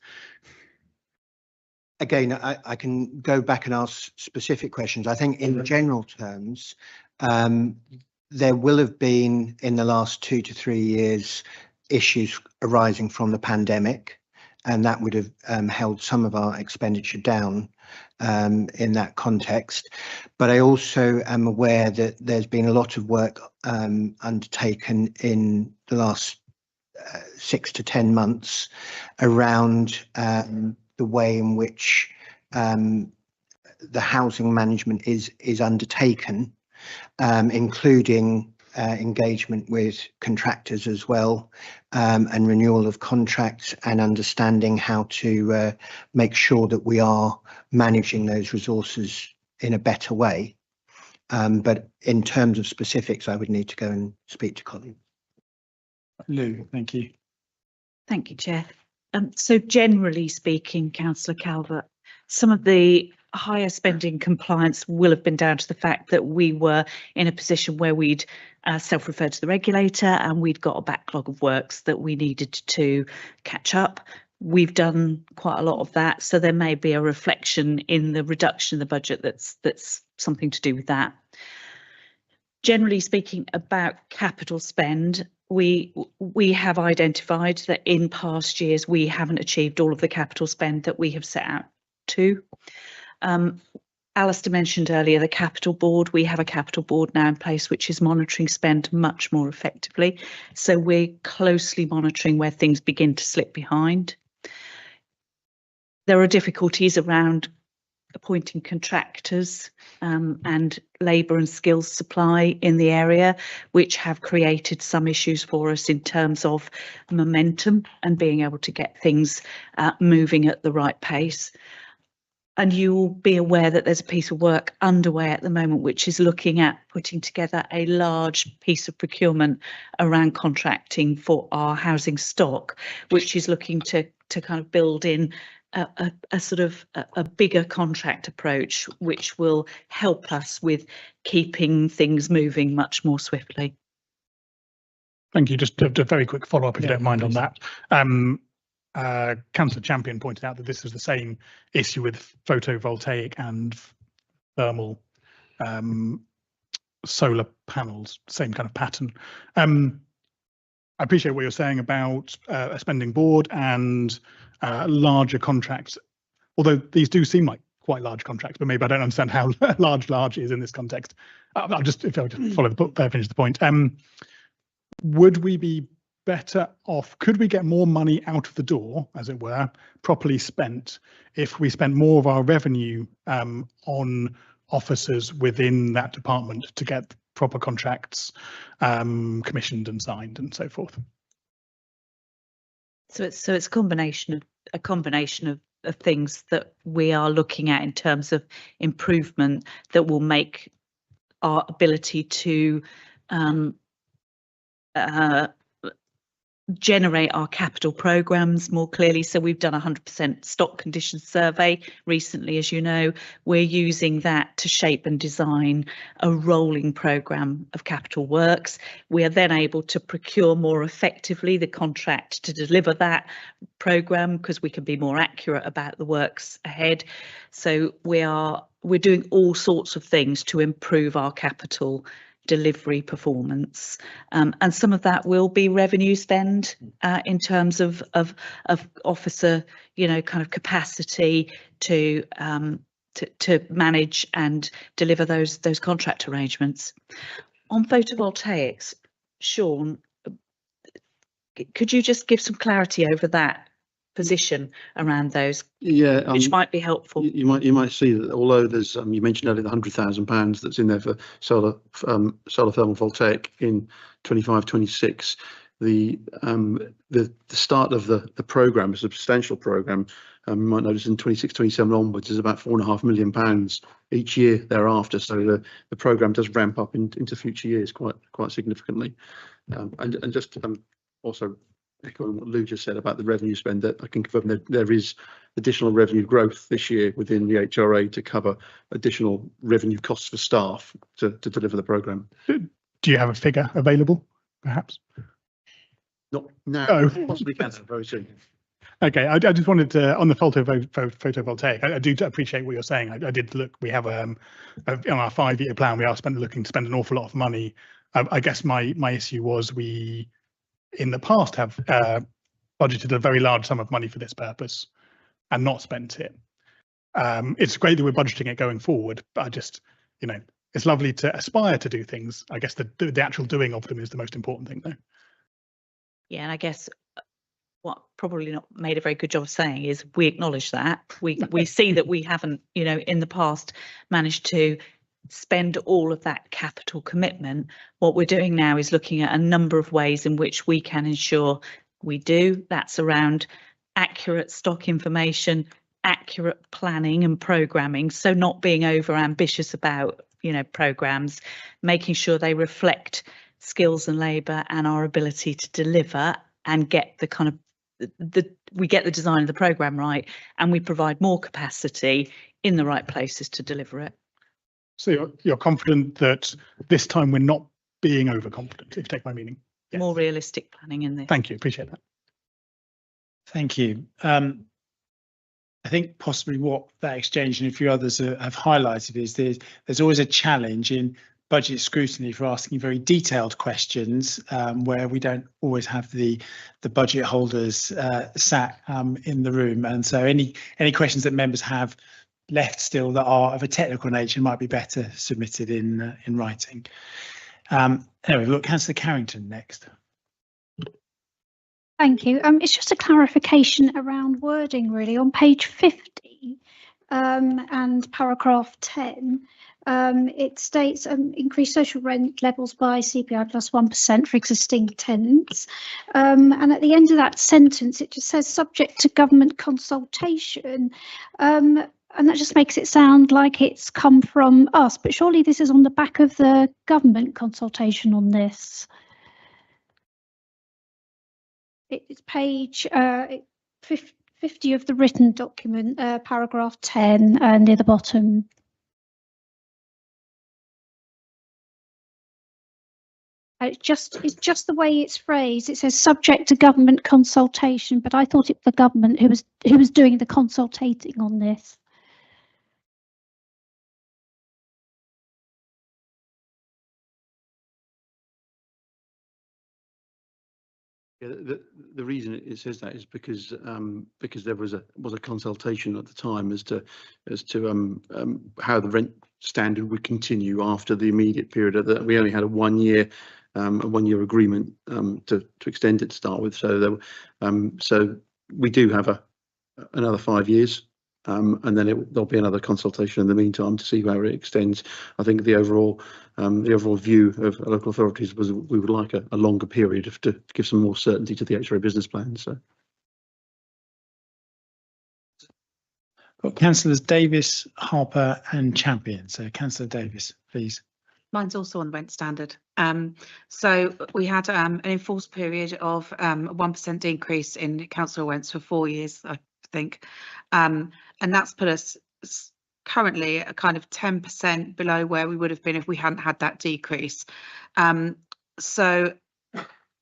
Speaker 3: Again, I can go back and ask specific questions. I think in general terms, there will have been in the last 2 to 3 years issues arising from the pandemic, and that would have held some of our expenditure down in that context. But I also am aware that there's been a lot of work undertaken in the last 6 to 10 months around the way in which the housing management is undertaken, including engagement with contractors as well, and renewal of contracts, and understanding how to make sure that we are managing those resources in a better way. But in terms of specifics, I would need to go and speak to colleagues.
Speaker 2: Lou, thank you.
Speaker 7: Thank you, Chair. So generally speaking, Councillor Calvert, some of the higher spending compliance will have been down to the fact that we were in a position where we'd self-referred to the regulator and we'd got a backlog of works that we needed to catch up. We've done quite a lot of that, so there may be a reflection in the reduction in the budget that's something to do with that. Generally speaking, about capital spend, we have identified that in past years we haven't achieved all of the capital spend that we have set out to. Alistair mentioned earlier the capital board. We have a capital board now in place which is monitoring spend much more effectively. So we're closely monitoring where things begin to slip behind. There are difficulties around appointing contractors and labour and skills supply in the area, which have created some issues for us in terms of momentum and being able to get things moving at the right pace. And you will be aware that there's a piece of work underway at the moment which is looking at putting together a large piece of procurement around contracting for our housing stock, which is looking to kind of build in a sort of a bigger contract approach, which will help us with keeping things moving much more swiftly.
Speaker 12: Thank you. Just a very quick follow-up, if you don't mind, on that. Councillor Champion pointed out that this is the same issue with photovoltaic and thermal solar panels, same kind of pattern. I appreciate what you're saying about a spending board and larger contracts, although these do seem like quite large contracts, but maybe I don't understand how large is in this context. I'll just follow the book, finish the point. Would we be better off, could we get more money out of the door, as it were, properly spent, if we spent more of our revenue on officers within that department to get proper contracts commissioned and signed and so forth?
Speaker 7: So it's a combination of things that we are looking at in terms of improvement that will make our ability to generate our capital programs more clearly. So we've done a 100% stock condition survey recently, as you know. We're using that to shape and design a rolling program of capital works. We are then able to procure more effectively the contract to deliver that program because we can be more accurate about the works ahead. So we're doing all sorts of things to improve our capital delivery performance, and some of that will be revenue spend in terms of officer, kind of capacity to manage and deliver those contract arrangements. On photovoltaics, Sean, could you just give some clarity over that position around those?
Speaker 13: Yeah,
Speaker 12: Um,
Speaker 7: which might be helpful.
Speaker 13: You might see that although there's you mentioned earlier the £100,000 that's in there for solar thermal voltaic in 25-26, the start of the programme, a substantial programme, you might notice in 26-27 onwards is about £4.5 million each year thereafter. So the programme does ramp up into future years quite significantly, and just also echoing what Lou just said about the revenue spend, that I can confirm that there is additional revenue growth this year within the HRA to cover additional revenue costs for staff to deliver the programme.
Speaker 12: Do you have a figure available, perhaps?
Speaker 13: Not now, possibly can very soon.
Speaker 12: Okay, I just wanted to, on the photovoltaic, I do appreciate what you're saying. I did look, we have on our 5-year plan, we are looking to spend an awful lot of money. I guess my issue was we, in the past, have budgeted a very large sum of money for this purpose and not spent it. It's great that we're budgeting it going forward, but I just, it's lovely to aspire to do things. I guess the actual doing of them is the most important thing, though.
Speaker 7: Yeah, and I guess what probably not made a very good job of saying is we acknowledge that. We see that we haven't, you know, in the past managed to spend all of that capital commitment. What we're doing now is looking at a number of ways in which we can ensure we do. That's around accurate stock information, accurate planning and programming. So not being over ambitious about, you know, programs, making sure they reflect skills and labour and our ability to deliver and get the kind of we get the design of the programme right, and we provide more capacity in the right places to deliver it.
Speaker 12: So you're confident that this time we're not being overconfident, if you take my meaning? Yes.
Speaker 7: More realistic planning in this.
Speaker 12: Thank you, appreciate that.
Speaker 2: Thank you. I think possibly what that exchange and a few others have highlighted is there's always a challenge in budget scrutiny for asking very detailed questions where we don't always have the budget holders sat in the room, and so any questions that members have left still that are of a technical nature might be better submitted in writing. Anyway, look, Councillor Carrington next.
Speaker 8: Thank you. It's just a clarification around wording really on page 50 and paragraph 10. It states increase social rent levels by CPI plus 1% for existing tenants. And at the end of that sentence, it just says subject to government consultation. And that just makes it sound like it's come from us, but surely this is on the back of the government consultation on this. It's page 50 of the written document, paragraph 10, near the bottom. It's just the way it's phrased. It says subject to government consultation, but I thought it was the government who was doing the consultating on this.
Speaker 13: Yeah, the reason it says that is because there was a consultation at the time as to how the rent standard would continue after the immediate period of that. We only had a 1 year agreement to extend it to start with. So so we do have another 5 years. And then there'll be another consultation in the meantime to see where it extends. I think the overall view of local authorities was we would like a longer period to give some more certainty to the HRA business plan. So,
Speaker 2: got Councillors Davis, Harper, and Champion. So, Councillor Davis, please.
Speaker 9: Mine's also on rent standard. So we had an enforced period of 1% increase in council rents for 4 years, I think. And that's put us currently a kind of 10% below where we would have been if we hadn't had that decrease. So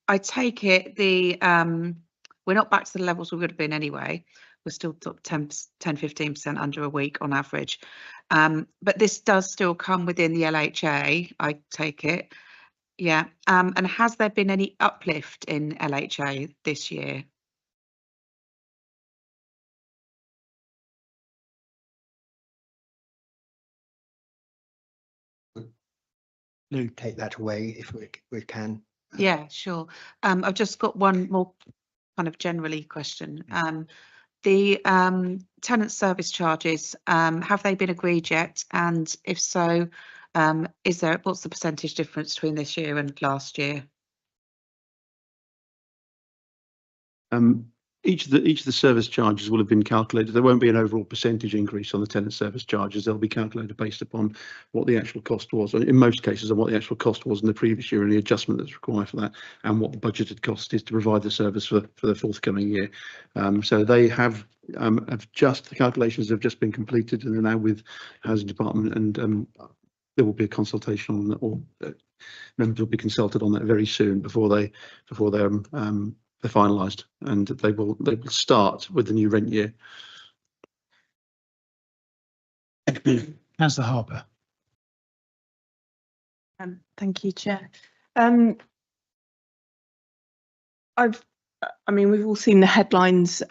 Speaker 9: I take it we're not back to the levels we would have been anyway. We're still 10-15% under a week on average. But this does still come within the LHA, I take it. Yeah. And has there been any uplift in LHA this year?
Speaker 3: Lou, take that away if we can.
Speaker 9: Yeah, sure. I've just got one more kind of generally question. The tenant service charges, have they been agreed yet? And if so, what's the percentage difference between this year and last year?
Speaker 13: Each of the service charges will have been calculated. There won't be an overall percentage increase on the tenant service charges. They'll be calculated based upon what the actual cost was, in most cases, on what the actual cost was in the previous year and the adjustment that's required for that, and what the budgeted cost is to provide the service for the forthcoming year. So they have the calculations have just been completed and are now with Housing Department, and there will be a consultation on that, or members will be consulted on that very soon before they're finalised, and they will start with the new rent year.
Speaker 2: Councillor Harper.
Speaker 10: Thank you, Chair. We've all seen the headlines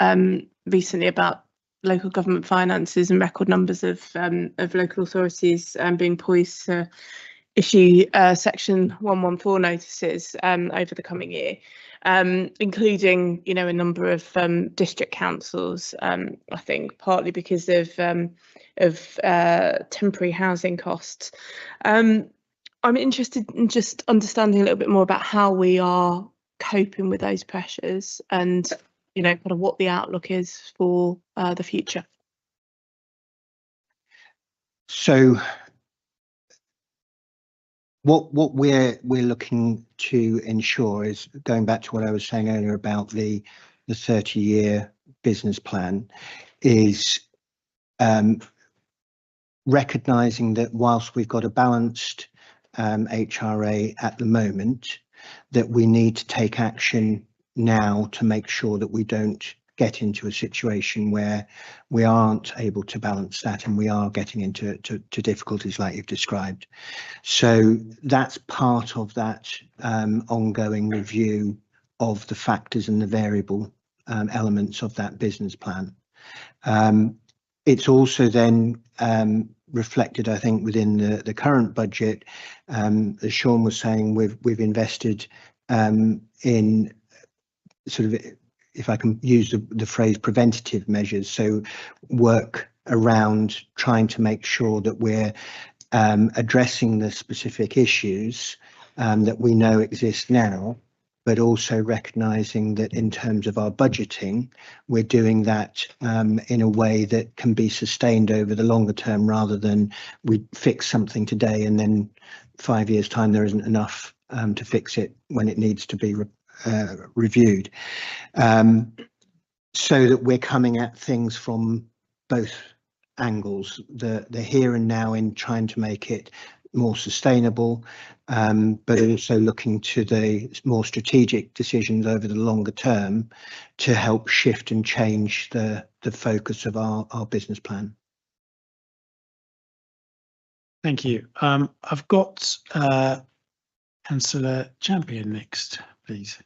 Speaker 10: recently about local government finances and record numbers of local authorities being poised to issue section 114 notices over the coming year, including, you know, a number of district councils. I think partly because of temporary housing costs. I'm interested in just understanding a little bit more about how we are coping with those pressures and, you know, kind of what the outlook is for the future.
Speaker 3: So what we're looking to ensure is, going back to what I was saying earlier about the 30-year business plan, is recognising that whilst we've got a balanced HRA at the moment, that we need to take action now to make sure that we don't get into a situation where we aren't able to balance that and we are getting into difficulties like you've described. So that's part of that ongoing review of the factors and the variable elements of that business plan. It's also then reflected, I think, within the current budget. As Sean was saying, we've invested in sort of, if I can use the phrase, preventative measures. So work around trying to make sure that we're addressing the specific issues that we know exist now, but also recognising that in terms of our budgeting, we're doing that in a way that can be sustained over the longer term, rather than we fix something today and then 5 years' time there isn't enough to fix it when it needs to be reviewed. So that we're coming at things from both angles, the here and now in trying to make it more sustainable, but also looking to the more strategic decisions over the longer term to help shift and change the focus of our business plan.
Speaker 2: Thank you. I've got Councillor Champion next, please.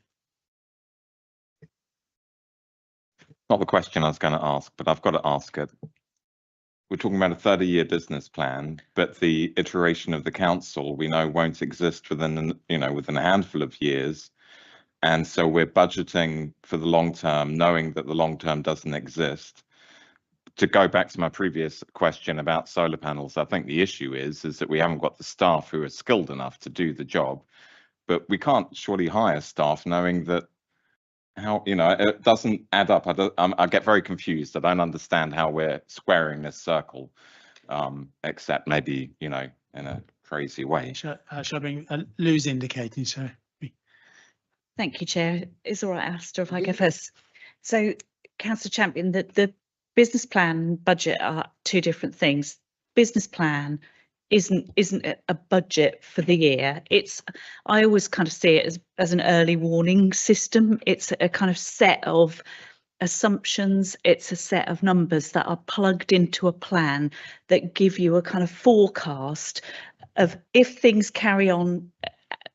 Speaker 14: Not the question I was going to ask, but I've got to ask it. We're talking about a 30-year business plan, but the iteration of the council we know won't exist within a handful of years, and so we're budgeting for the long term, knowing that the long term doesn't exist. To go back to my previous question about solar panels, I think the issue is that we haven't got the staff who are skilled enough to do the job, but we can't surely hire staff knowing that. How, it doesn't add up. I get very confused. I don't understand how we're squaring this circle, except maybe, in a crazy way.
Speaker 2: Shall I bring Lou's indicating, so.
Speaker 7: Thank you, Chair. It's all right, Alistair, if I go first. So, Councillor Champion, the business plan and budget are two different things. Business plan isn't a budget for the year. I always kind of see it as an early warning system. It's a kind of set of assumptions. It's a set of numbers that are plugged into a plan that give you a kind of forecast of, if things carry on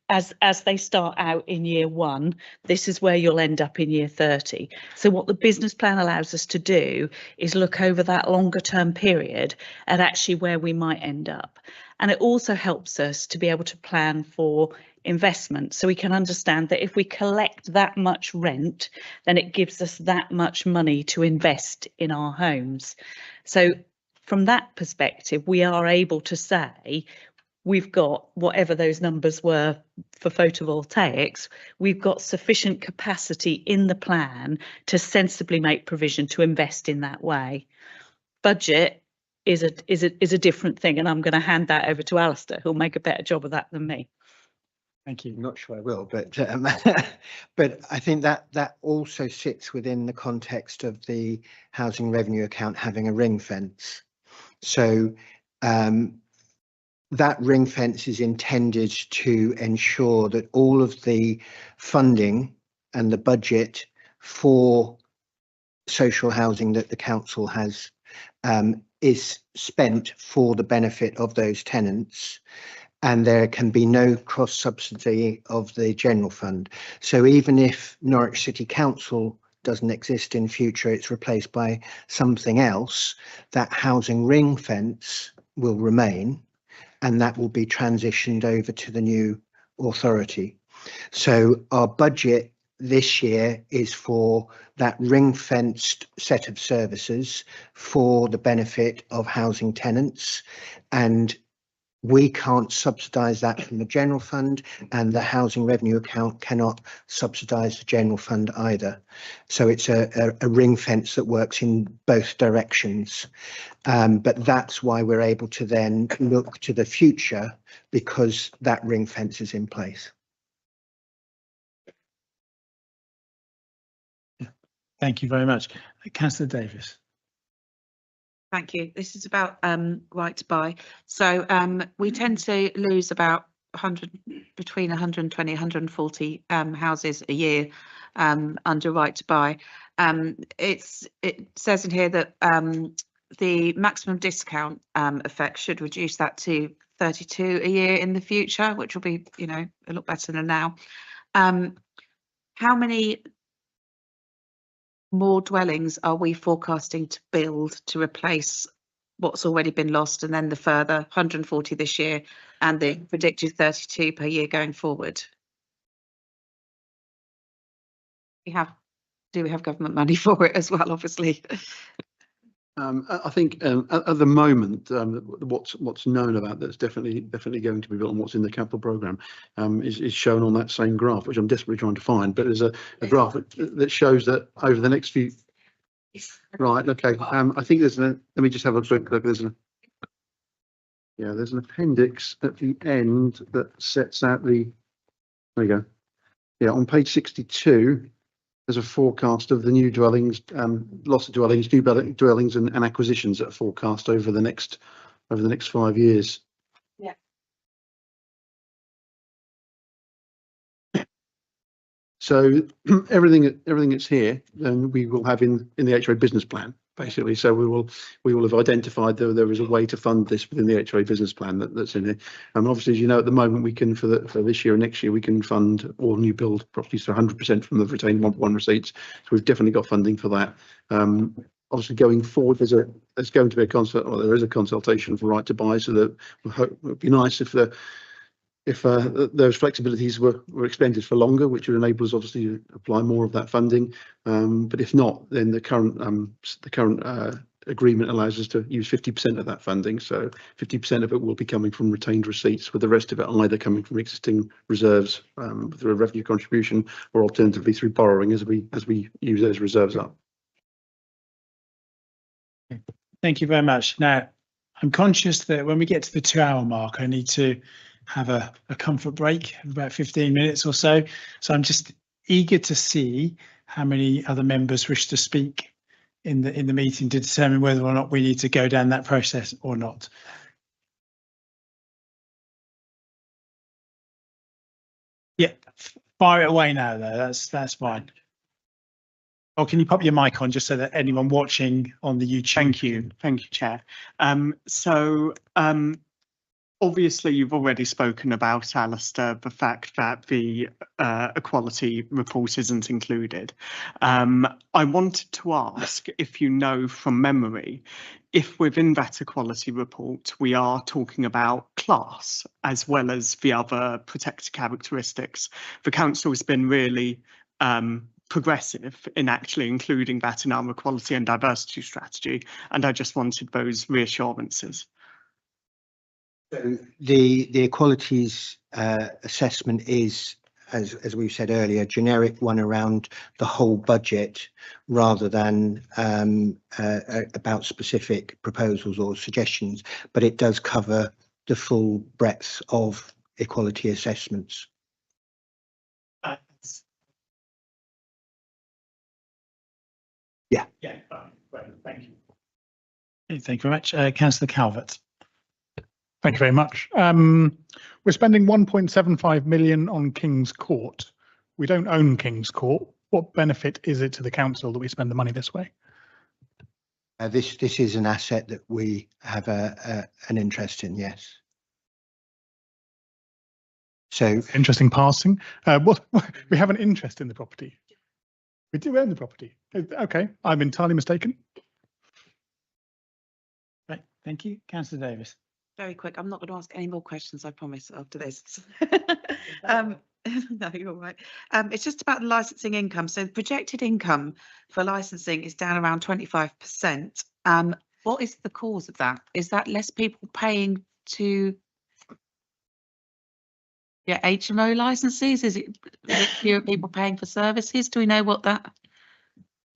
Speaker 7: as they start out in year 1, this is where you'll end up in year 30. So what the business plan allows us to do is look over that longer term period at actually where we might end up. And it also helps us to be able to plan for investment, so we can understand that if we collect that much rent, then it gives us that much money to invest in our homes. So from that perspective, we are able to say, we've got whatever those numbers were for photovoltaics, we've got sufficient capacity in the plan to sensibly make provision to invest in that way. Budget is a different thing, and I'm going to hand that over to Alistair, who'll make a better job of that than me.
Speaker 2: Thank you.
Speaker 3: I'm not sure I will, but but I think that also sits within the context of the housing revenue account having a ring fence. So that ring fence is intended to ensure that all of the funding and the budget for social housing that the council has is spent for the benefit of those tenants, and there can be no cross subsidy of the general fund. So even if Norwich City Council doesn't exist in future, it's replaced by something else, that housing ring fence will remain. and that will be transitioned over to the new authority. So our budget this year is for that ring-fenced set of services for the benefit of housing tenants, and we can't subsidise that from the general fund, and the housing revenue account cannot subsidise the general fund either. So it's a ring fence that works in both directions. But that's why we're able to then look to the future, because that ring fence is in place.
Speaker 2: Thank you very much. Councillor Davis.
Speaker 9: Thank you. This is about right to buy. So we tend to lose about 100, between 120, 140 houses a year under right to buy. It says in here that the maximum discount effect should reduce that to 32 a year in the future, which will be, you know, a lot better than now. How many more dwellings are we forecasting to build to replace what's already been lost, and then the further 140 this year and the predicted 32 per year going forward? Do we have government money for it as well, obviously?
Speaker 13: I think at the moment, what's known about that's definitely going to be built, and what's in the capital programme is shown on that same graph, which I'm desperately trying to find. But there's a graph that shows that over the next few. Right. Okay. I think there's let me just have a quick look. There's an appendix at the end that sets out the. There you go. Yeah, on page 62. There's a forecast of the new dwellings, loss of dwellings, new dwellings and acquisitions that are forecast over the next 5 years.
Speaker 9: Yeah.
Speaker 13: So everything that's here, then we will have in the HRA business plan, basically. So we will have identified that there is a way to fund this within the HRA business plan that's in here. And obviously, as you know, at the moment, we can for this year and next year, we can fund all new build properties for 100% from the retained 1 receipts. So we've definitely got funding for that. Obviously, going forward, there's going to be there is a consultation for right to buy. So that it would be nice if those flexibilities were extended for longer, which would enable us obviously to apply more of that funding. But if not, then the current agreement allows us to use 50% of that funding. So 50% of it will be coming from retained receipts, with the rest of it either coming from existing reserves through a revenue contribution, or alternatively through borrowing as we use those reserves up.
Speaker 2: Thank you very much. Now, I'm conscious that when we get to the 2-hour mark, I need to have a comfort break of about 15 minutes or so. So I'm just eager to see how many other members wish to speak in the meeting to determine whether or not we need to go down that process or not. Yeah, fire it away now though, that's fine. Or can you pop your mic on just so that anyone watching on the YouTube?
Speaker 5: Thank you, Chair. Obviously, you've already spoken about, Alistair, the fact that the equality report isn't included. I wanted to ask if you know from memory, if within that equality report, we are talking about class as well as the other protected characteristics. The council has been really progressive in actually including that in our equality and diversity strategy, and I just wanted those reassurances.
Speaker 3: So the equalities assessment is, as we've said earlier, generic one around the whole budget, rather than about specific proposals or suggestions, but it does cover the full breadth of equality assessments. Yeah.
Speaker 2: Yeah. Right. Thank you. Thank you very much, Councillor Calvert.
Speaker 12: Thank you very much. We're spending 1.75 million on King's Court. We don't own King's Court. What benefit is it to the council that we spend the money this way?
Speaker 3: This is an asset that we have an interest in, yes. So
Speaker 12: interesting passing. What we have an interest in the property. We do own the property. Okay, I'm entirely mistaken.
Speaker 2: Right, thank you, Councillor Davis.
Speaker 9: Very quick. I'm not going to ask any more questions, I promise, after this. No, you're right. It's just about the licensing income. So the projected income for licensing is down around 25%. What is the cause of that? Is that less people paying to HMO licenses? Is it fewer people paying for services? Do we know what that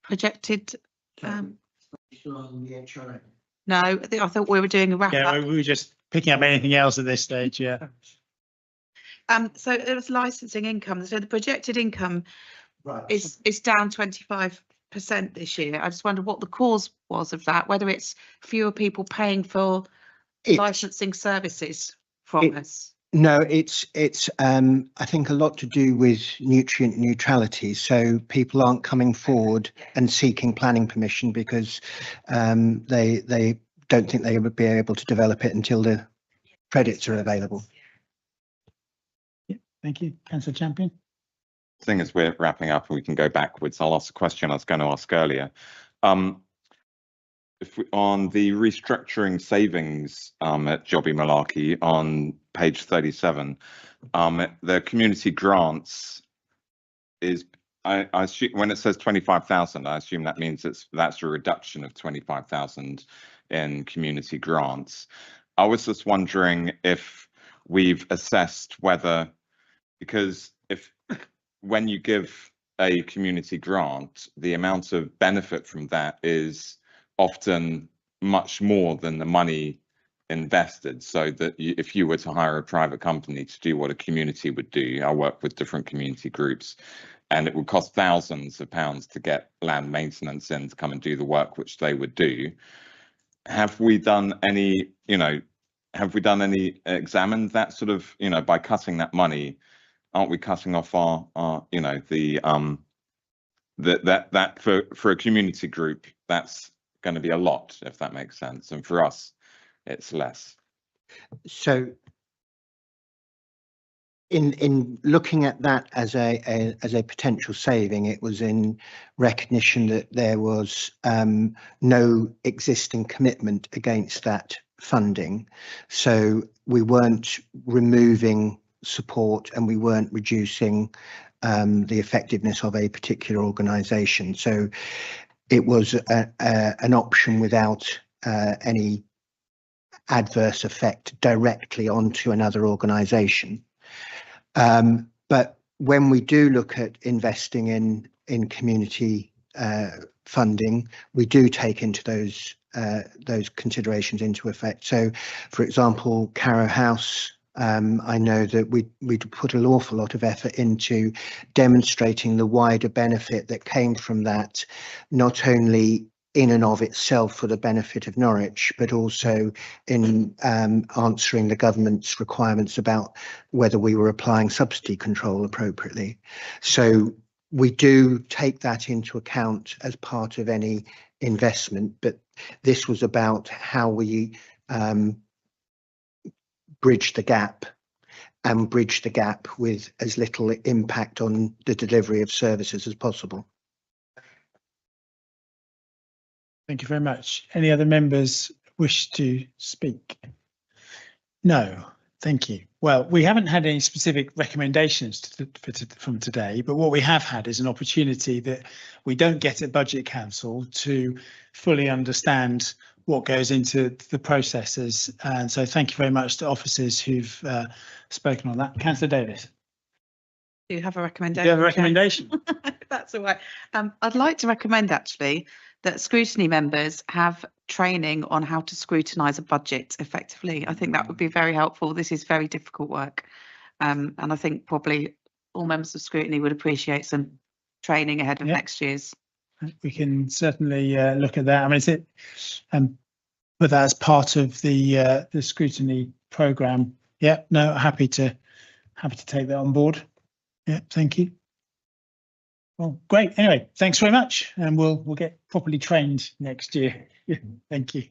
Speaker 9: projected? No, I thought we were doing a wrap
Speaker 2: Yeah,
Speaker 9: up.
Speaker 2: we were just picking up anything else at this stage. Yeah.
Speaker 9: So it was licensing income. So the projected income is down 25% this year. I just wonder what the cause was of that, whether it's fewer people paying for licensing services from us.
Speaker 3: No, it's I think a lot to do with nutrient neutrality. So people aren't coming forward and seeking planning permission because they don't think they would be able to develop it until the credits are available.
Speaker 2: Yeah, thank you. Councillor Champion.
Speaker 14: Seeing as we're wrapping up and we can go backwards, I'll ask a question I was going to ask earlier. On the restructuring savings at Jobby Malarkey on page 37, the community grants is, I assume when it says 25,000, I assume that means that's a reduction of 25,000 in community grants. I was just wondering if we've assessed whether, because when you give a community grant, the amount of benefit from that is often much more than the money invested, so that if you were to hire a private company to do what a community would do, I work with different community groups, and it would cost thousands of pounds to get land maintenance in to come and do the work which they would do. Have we done any, examined that sort of, by cutting that money, aren't we cutting off our that for a community group, that's going to be a lot, if that makes sense, and for us it's less.
Speaker 3: So in looking at that as a potential saving, it was in recognition that there was no existing commitment against that funding, so we weren't removing support and we weren't reducing the effectiveness of a particular organisation. So it was an option without any adverse effect directly onto another organisation. But when we do look at investing in community funding, we do take into those considerations into effect. So, for example, Carrow House, I know that we put an awful lot of effort into demonstrating the wider benefit that came from that, not only in and of itself for the benefit of Norwich, but also in answering the government's requirements about whether we were applying subsidy control appropriately. So we do take that into account as part of any investment, but this was about how we bridge the gap and bridge the gap with as little impact on the delivery of services as possible.
Speaker 2: Thank you very much. Any other members wish to speak? No, thank you. Well, we haven't had any specific recommendations from today, but what we have had is an opportunity that we don't get at Budget Council to fully understand what goes into the processes. And so thank you very much to officers who've spoken on that. Councillor Davis.
Speaker 9: Do you have a recommendation?
Speaker 2: Do you have a recommendation?
Speaker 9: That's all right. I'd like to recommend actually that scrutiny members have training on how to scrutinise a budget effectively. I think that would be very helpful. This is very difficult work. And I think probably all members of scrutiny would appreciate some training ahead of next year's.
Speaker 2: We can certainly look at that. I mean, is it put that as part of the scrutiny programme? Yeah, no, happy to take that on board. Yeah, thank you. Well, great. Anyway, thanks very much, and we'll get properly trained next year. Yeah, thank you.